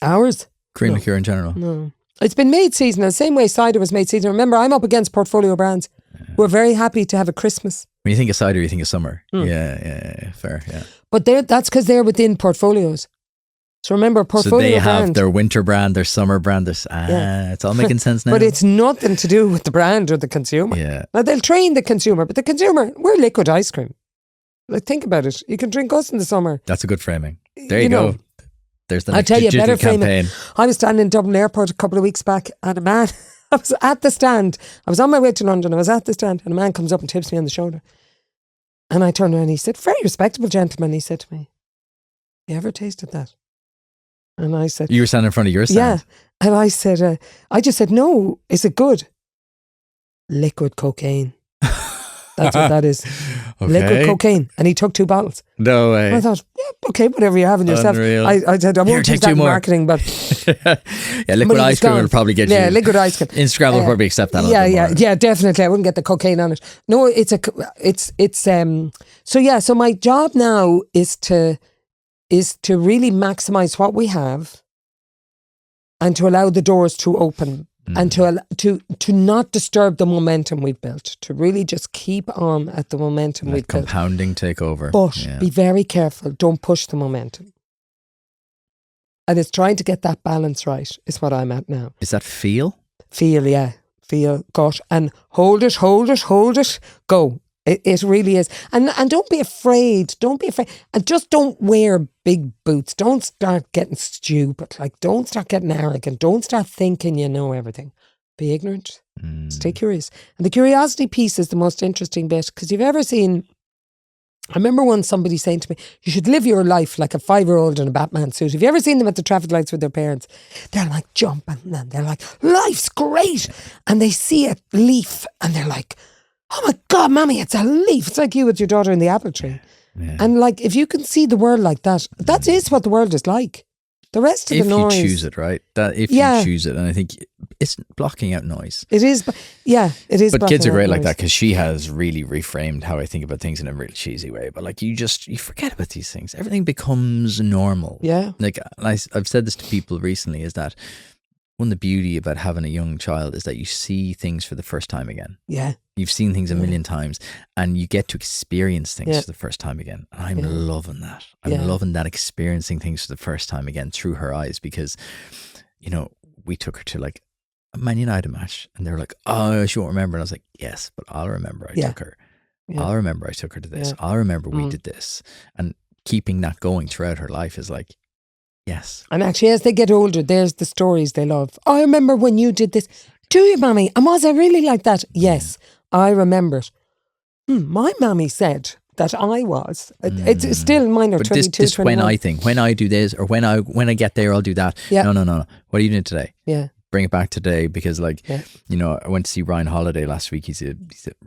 Ours? Cream liqueur in general? No. It's been made seasonal, the same way cider was made seasonal. Remember, I'm up against portfolio brands. We're very happy to have a Christmas. When you think of cider, you think of summer. Yeah, fair, yeah. But that's because they're within portfolios. So remember, portfolio so they have brand, their winter brand, their summer brand. It's all making sense now. But it's nothing to do with the brand or the consumer. Yeah. Now, they'll train the consumer, but the consumer, we're liquid ice cream. Like, think about it. You can drink us in the summer. That's a good framing. There you go. There's the I'll tell you, better campaign. framing. I was standing in Dublin Airport a couple of weeks back and a man, I was at the stand. I was on my way to London. I was at the stand and a man comes up and tips me on the shoulder. And I turned around and he said, very respectable gentleman. He said to me, you ever tasted that? And I said... You were standing in front of your stand? Yeah. And I said, I just said, no, is it good? Liquid cocaine. That's what that is. Okay. Liquid cocaine. And he took 2 bottles. No way. And I thought, yeah, okay, whatever you're having yourself. Unreal. I said, I won't take that in marketing, but... yeah, liquid ice cream will probably get you... Yeah, liquid ice cream. Instagram will probably accept that a little bit more. Yeah, definitely. I wouldn't get the cocaine on it. No, so my job now is to really maximize what we have and to allow the doors to open and to not disturb the momentum we've built, to really just keep on at the momentum we've built. Compounding take over. But be very careful. Don't push the momentum. And it's trying to get that balance right is what I'm at now. Is that feel? Feel, yeah. Feel, gut. And hold it, go. It really is. And don't be afraid. Don't be afraid. And just don't wear big boots. Don't start getting stupid. Like, don't start getting arrogant. Don't start thinking you know everything. Be ignorant. Stay curious. And the curiosity piece is the most interesting bit because you've ever seen I remember once somebody saying to me, you should live your life like a 5-year-old in a Batman suit. Have you ever seen them at the traffic lights with their parents? They're like jumping and they're like, life's great. And they see a leaf and they're like, oh my God, Mommy, it's a leaf. It's like you with your daughter in the apple tree. Yeah. And like, if you can see the world like that, that is what the world is like. The rest of the noise. If you choose it, right? If you choose it, and I think it's blocking out noise. It is, it is. But kids are great like noise. that because she has really reframed how I think about things in a really cheesy way. But like you forget about these things. Everything becomes normal. Yeah. Like I've said this to people recently is that one of the beauty about having a young child is that you see things for the first time again. Yeah. You've seen things a million times and you get to experience things for the first time again. And I'm loving that. I'm loving that, experiencing things for the first time again through her eyes because, you know, we took her to like a Man United match and they were like, oh, she won't remember. And I was like, yes, but I'll remember I took her. Yeah. I'll remember I took her to this. I'll remember we did this. And keeping that going throughout her life is like, yes. And actually, as they get older, there's the stories they love. Oh, I remember when you did this. Do you, Mammy? And was I really like that? Yes, I remember it. My mammy said that I was. It's still mine are but 22, this 21. when I think, when I do this or when I get there, I'll do that. Yeah. No. What are you doing today? Yeah. Bring it back today because like, you know, I went to see Ryan Holiday last week. He's a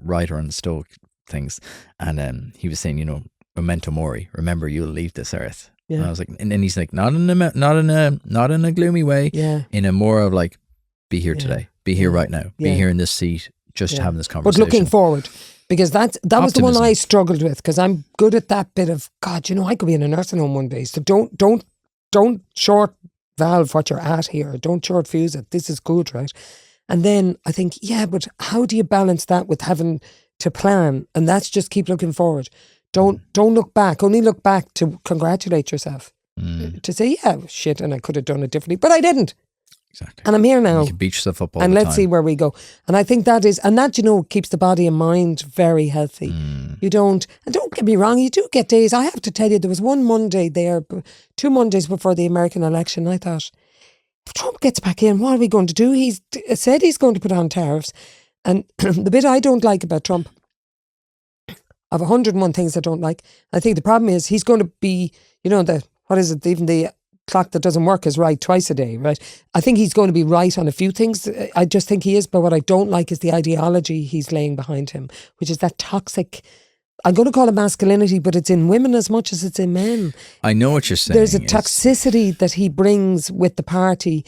writer on Stoic things. And he was saying, you know, memento mori, remember you'll leave this earth. Yeah. And I was like, and then he's like, not in a gloomy way. Yeah. In a more of like, be here today, be here right now, be here in this seat, just having this conversation. But looking forward, because that was the one I struggled with. Because I'm good at that bit of God. You know, I could be in a nursing home one day. So don't short valve what you're at here. Don't short fuse it. This is good, right? And then I think, but how do you balance that with having to plan? And that's just keep looking forward. Don't look back. Only look back to congratulate yourself. To say, shit, and I could have done it differently, but I didn't. Exactly. And I'm here now. You can beat yourself up all and the time. let's see where we go. And I think that, you know, keeps the body and mind very healthy. You don't get me wrong, you do get days. I have to tell you, there was one Monday there, 2 Mondays before the American election, I thought, if Trump gets back in, what are we going to do? He's said he's going to put on tariffs. And the bit I don't like about Trump, I have 101 things I don't like. I think the problem is he's going to be, you know, even the clock that doesn't work is right twice a day, right? I think he's going to be right on a few things. I just think he is. But what I don't like is the ideology he's laying behind him, which is that toxic, I'm going to call it masculinity, but it's in women as much as it's in men. I know what you're saying. There's a toxicity that he brings with the party.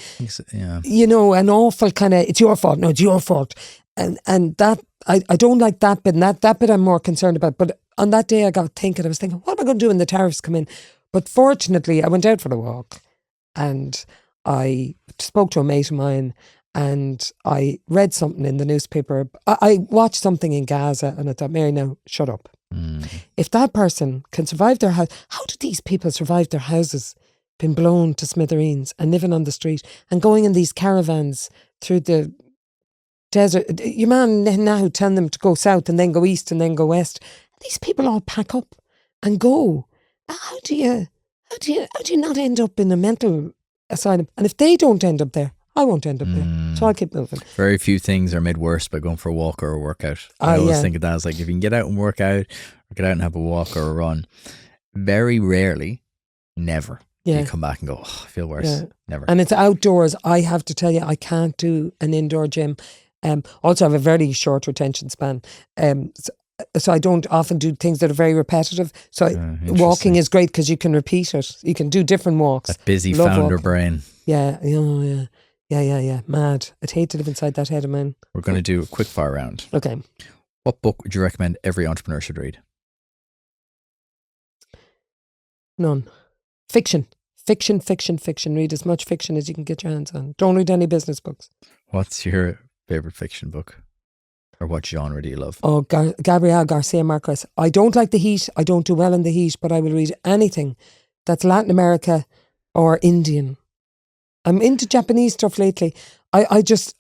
Yeah. You know, an awful kind of, it's your fault. No, it's your fault. And that, I don't like that bit. And that bit I'm more concerned about. But on that day I was thinking, what am I going to do when the tariffs come in? But fortunately, I went out for a walk and I spoke to a mate of mine and I read something in the newspaper. I watched something in Gaza and I thought, Mary, now shut up. If that person can survive their house, how do these people survive their houses being blown to smithereens and living on the street and going in these caravans through the desert? Your man now telling them to go south and then go east and then go west. These people all pack up and go. How do you not end up in a mental asylum? And if they don't end up there, I won't end up there. So I'll keep moving. Very few things are made worse by going for a walk or a workout. I always think of that as like, if you can get out and work out or get out and have a walk or a run, very rarely, never, do you come back and go, I feel worse. Yeah. Never. And it's outdoors. I have to tell you, I can't do an indoor gym. Also, I have a very short retention span. So I don't often do things that are very repetitive. So walking is great because you can repeat it. You can do different walks. That busy founder brain. Yeah. Mad. I'd hate to live inside that head of mine. We're going to do a quick fire round. Okay. What book would you recommend every entrepreneur should read? None. Fiction. Read as much fiction as you can get your hands on. Don't read any business books. What's your favourite fiction book? Or what genre do you love? Oh, Gabriel Garcia Marquez. I don't like the heat. I don't do well in the heat, but I will read anything that's Latin America or Indian. I'm into Japanese stuff lately. I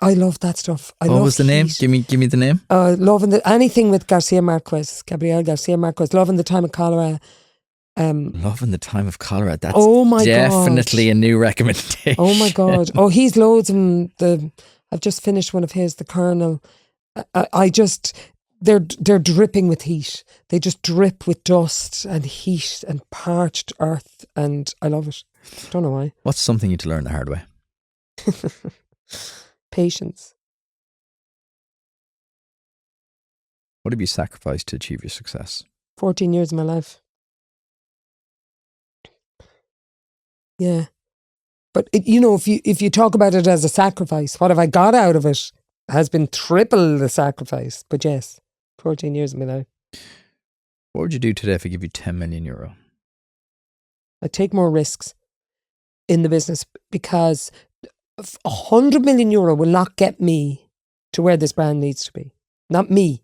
love that stuff. What was the name? Give me the name. Loving anything with Garcia Marquez. Gabriel Garcia Marquez. Loving the Time of Cholera. Loving the Time of Cholera. That's definitely a new recommendation. Oh my God. Oh, he's loads. I've just finished one of his, The Colonel. they're dripping with heat. They just drip with dust and heat and parched earth, and I love it. Don't know why. What's something you had to learn the hard way? Patience. What have you sacrificed to achieve your success? 14 years of my life. Yeah. But if you talk about it as a sacrifice, what have I got out of it has been triple the sacrifice. But yes, 14 years of my life. What would you do today if I give you 10 million euro? I take more risks in the business, because 100 million euro will not get me to where this brand needs to be. Not me.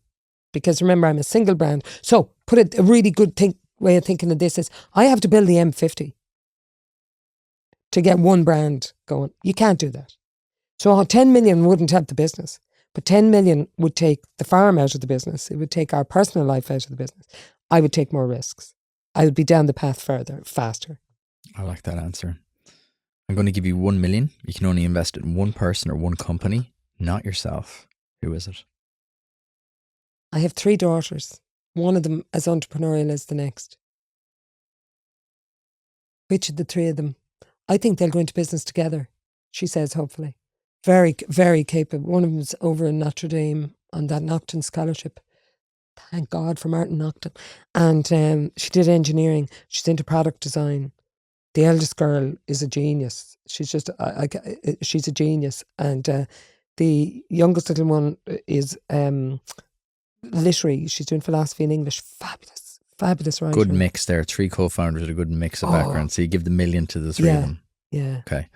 Because remember, I'm a single brand. So put a really good way of thinking of this is, I have to build the M50 to get one brand going. You can't do that. So 10 million wouldn't help the business, but 10 million would take the farm out of the business. It would take our personal life out of the business. I would take more risks. I would be down the path faster. I like that answer. I'm going to give you 1 million. You can only invest it in one person or one company, not yourself. Who is it? I have 3 daughters. One of them as entrepreneurial as the next. Which of the 3 of them? I think they'll go into business together, she says, hopefully. Very, very capable. One of them's over in Notre Dame on that Naughton scholarship. Thank God for Martin Naughton. And she did engineering. She's into product design. The eldest girl is a genius. She's just, she's a genius. And the youngest little one is literary. She's doing philosophy and English. Fabulous writer. Good mix there. 3 co-founders with a good mix of background. So you give the 1 million to the 3 of them. Yeah. Okay.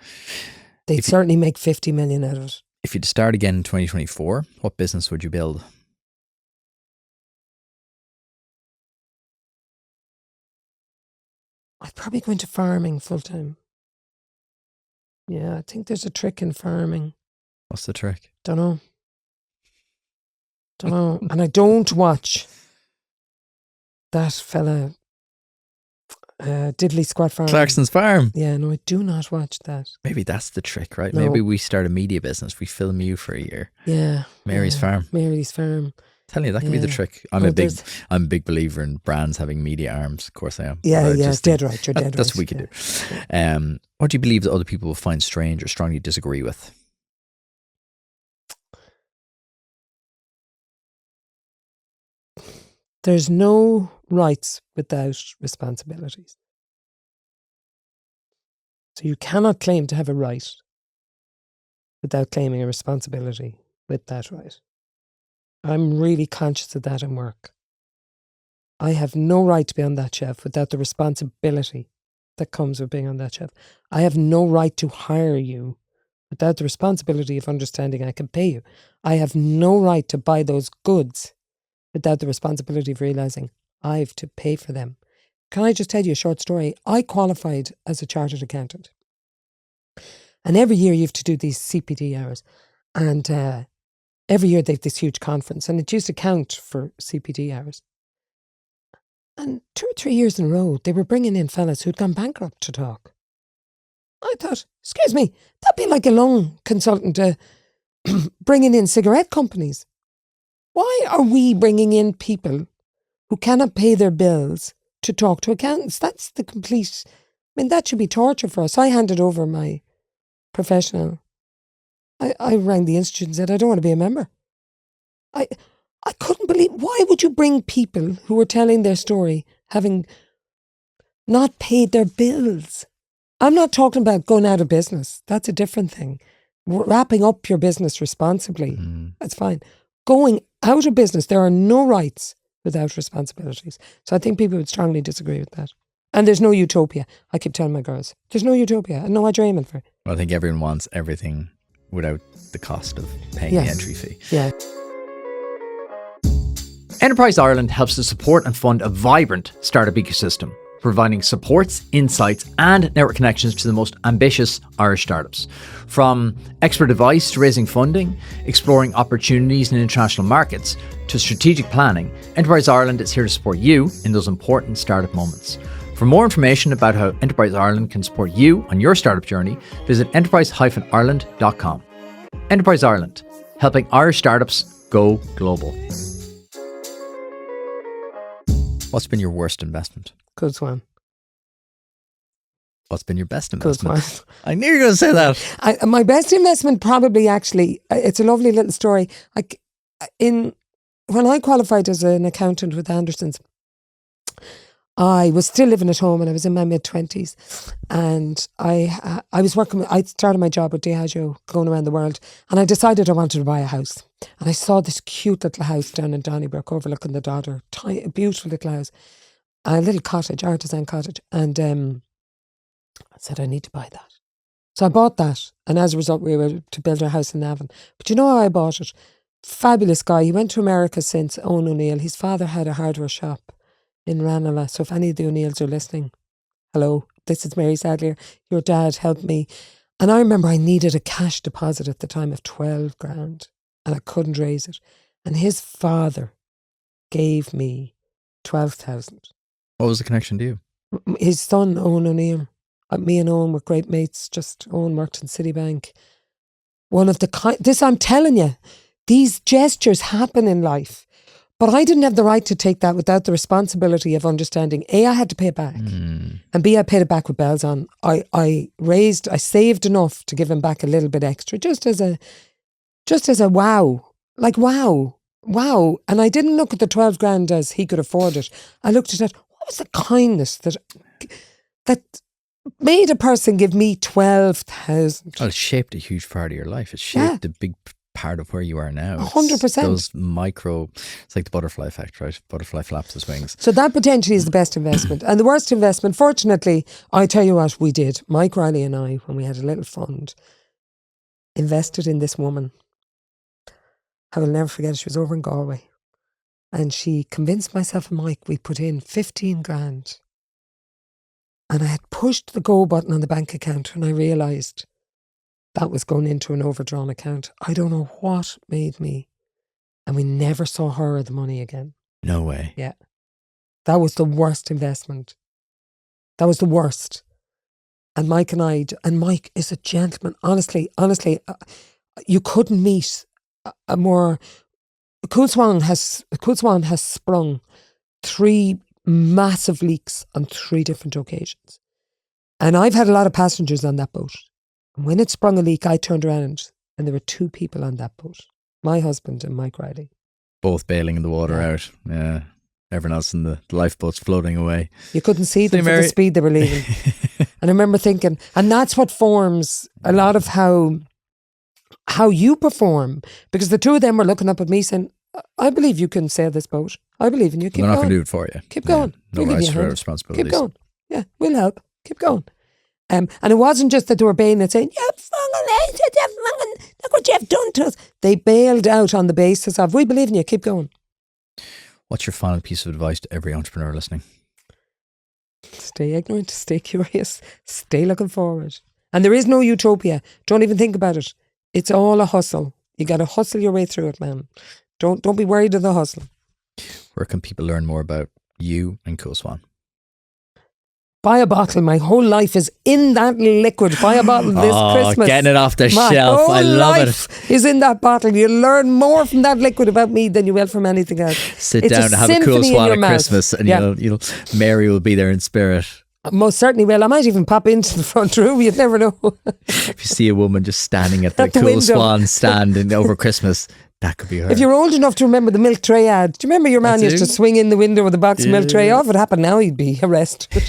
They'd certainly make 50 million out of it. If you'd start again in 2024, what business would you build? I'd probably go into farming full time. Yeah, I think there's a trick in farming. What's the trick? Don't know. And I don't watch that fella, Diddley Squat Farm. Clarkson's Farm. Yeah, no, I do not watch that. Maybe that's the trick, right? No. Maybe we start a media business. We film you for a year. Yeah. Mary's Farm. Mary's Farm. Telling you, that could be the trick. I'm a big believer in brands having media arms. Of course I am. Yeah, dead right. You're dead right. That's what we can do. What do you believe that other people will find strange or strongly disagree with? There's no rights without responsibilities. So you cannot claim to have a right without claiming a responsibility with that right. I'm really conscious of that in work. I have no right to be on that shelf without the responsibility that comes with being on that shelf. I have no right to hire you without the responsibility of understanding I can pay you. I have no right to buy those goods without the responsibility of realising I have to pay for them. Can I just tell you a short story? I qualified as a chartered accountant. And every year you have to do these CPD hours. And every year they have this huge conference, and it used to count for CPD hours. And 2 or 3 years in a row, they were bringing in fellas who'd gone bankrupt to talk. I thought, excuse me, that'd be like a loan consultant bringing in cigarette companies. Why are we bringing in people who cannot pay their bills to talk to accountants? That's the complete, that should be torture for us. I handed over my professional. I rang the institute and said, I don't want to be a member. I couldn't believe, why would you bring people who were telling their story having not paid their bills? I'm not talking about going out of business. That's a different thing. Wrapping up your business responsibly, that's fine. Going out of business, there are no rights without responsibilities. So I think people would strongly disagree with that. And there's no utopia. I keep telling my girls, there's no utopia. I know what you're aiming for. Well, I think everyone wants everything without the cost of paying the entry fee. Yeah. Enterprise Ireland helps to support and fund a vibrant startup ecosystem, providing supports, insights, and network connections to the most ambitious Irish startups. From expert advice to raising funding, exploring opportunities in international markets, to strategic planning, Enterprise Ireland is here to support you in those important startup moments. For more information about how Enterprise Ireland can support you on your startup journey, visit enterprise-ireland.com. Enterprise Ireland, helping Irish startups go global. What's been your worst investment? Coole Swan. What's been your best Coole investment? Swan. I knew you were going to say that. My best investment probably actually, it's a lovely little story. Like when I qualified as an accountant with Anderson's, I was still living at home and I was in my mid-20s, and I was working, I started my job with Diageo going around the world, and I decided I wanted to buy a house. And I saw this cute little house down in Donnybrook overlooking the Dodder, tiny, beautiful little house, a little cottage, artisan cottage. And I said, I need to buy that. So I bought that, and as a result we were to build our house in Navan. But you know how I bought it? Fabulous guy. He went to America since, Owen O'Neill. His father had a hardware shop in Ranelagh. So if any of the O'Neills are listening, hello, this is Mary Sadlier. Your dad helped me. And I remember I needed a cash deposit at the time of 12 grand and I couldn't raise it. And his father gave me 12,000. What was the connection to you? His son, Owen O'Neill. Me and Owen were great mates. Just Owen worked in Citibank. One of the this I'm telling you, these gestures happen in life. But I didn't have the right to take that without the responsibility of understanding, A, I had to pay it back. And B, I paid it back with bells on. I saved enough to give him back a little bit extra, just as a wow. Like, wow. And I didn't look at the 12 grand as he could afford it. I looked at it, what was the kindness that made a person give me 12,000? Well, it shaped a huge part of your life. It shaped a big part of where you are now. 100%. Those micro, it's like the butterfly effect, right? Butterfly flaps its wings. So that potentially is the best investment. And the worst investment, fortunately, I tell you what we did. Mike Riley and I, when we had a little fund, invested in this woman. I will never forget it. She was over in Galway. And she convinced myself and Mike we put in 15 grand. And I had pushed the go button on the bank account and I realised that was going into an overdrawn account. I don't know what made me. And we never saw her or the money again. No way. Yeah. That was the worst investment. That was the worst. And Mike is a gentleman. Honestly, you couldn't meet a more. Coole Swan has sprung 3 massive leaks on 3 different occasions. And I've had a lot of passengers on that boat. When it sprung a leak, I turned around and there were 2 people on that boat. My husband and Mike Riley. Both bailing the water out. Yeah. Everyone else in the lifeboats floating away. You couldn't see them for the speed they were leaving. And I remember thinking, and that's what forms a lot of how you perform. Because the 2 of them were looking up at me saying, I believe you can sail this boat. I believe in you. Keep We're not going. going to do it for you. Keep going. No We'll give rights you a for hand. responsibilities. Keep going. Yeah, we'll help. Keep going. And it wasn't just that they were bailing and saying, look what you've done to us. They bailed out on the basis of, we believe in you, keep going. What's your final piece of advice to every entrepreneur listening? Stay ignorant, stay curious, stay looking forward. And there is no utopia. Don't even think about it. It's all a hustle. You got to hustle your way through it, man. Don't be worried of the hustle. Where can people learn more about you and Coole Swan? Buy a bottle. My whole life is in that liquid. Buy a bottle this Christmas. Getting it off the My shelf. whole I love life is in that bottle. You'll learn more from that liquid about me than you will from anything else. Sit It's down a and have a Coole symphony in Swan your at mouth. Christmas and Yeah. you'll Mary will be there in spirit. Most certainly will. I might even pop into the front room. You'd never know. If you see a woman just standing at the At the Coole window. Swan stand over Christmas, that could be her. If you're old enough to remember the milk tray ad, do you remember your man I used do. to swing in the window with a box of milk tray? Oh, if it happened now, he'd be arrested.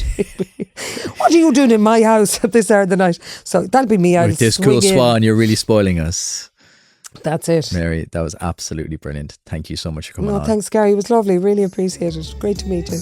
What are you doing in my house at this hour of the night? So that'll be me. I'll With this swing Coole in. Swan, you're really spoiling us. That's it. Mary, that was absolutely brilliant. Thank you so much for coming No, on. thanks, Gary. It was lovely. Really appreciate it. Great to meet you.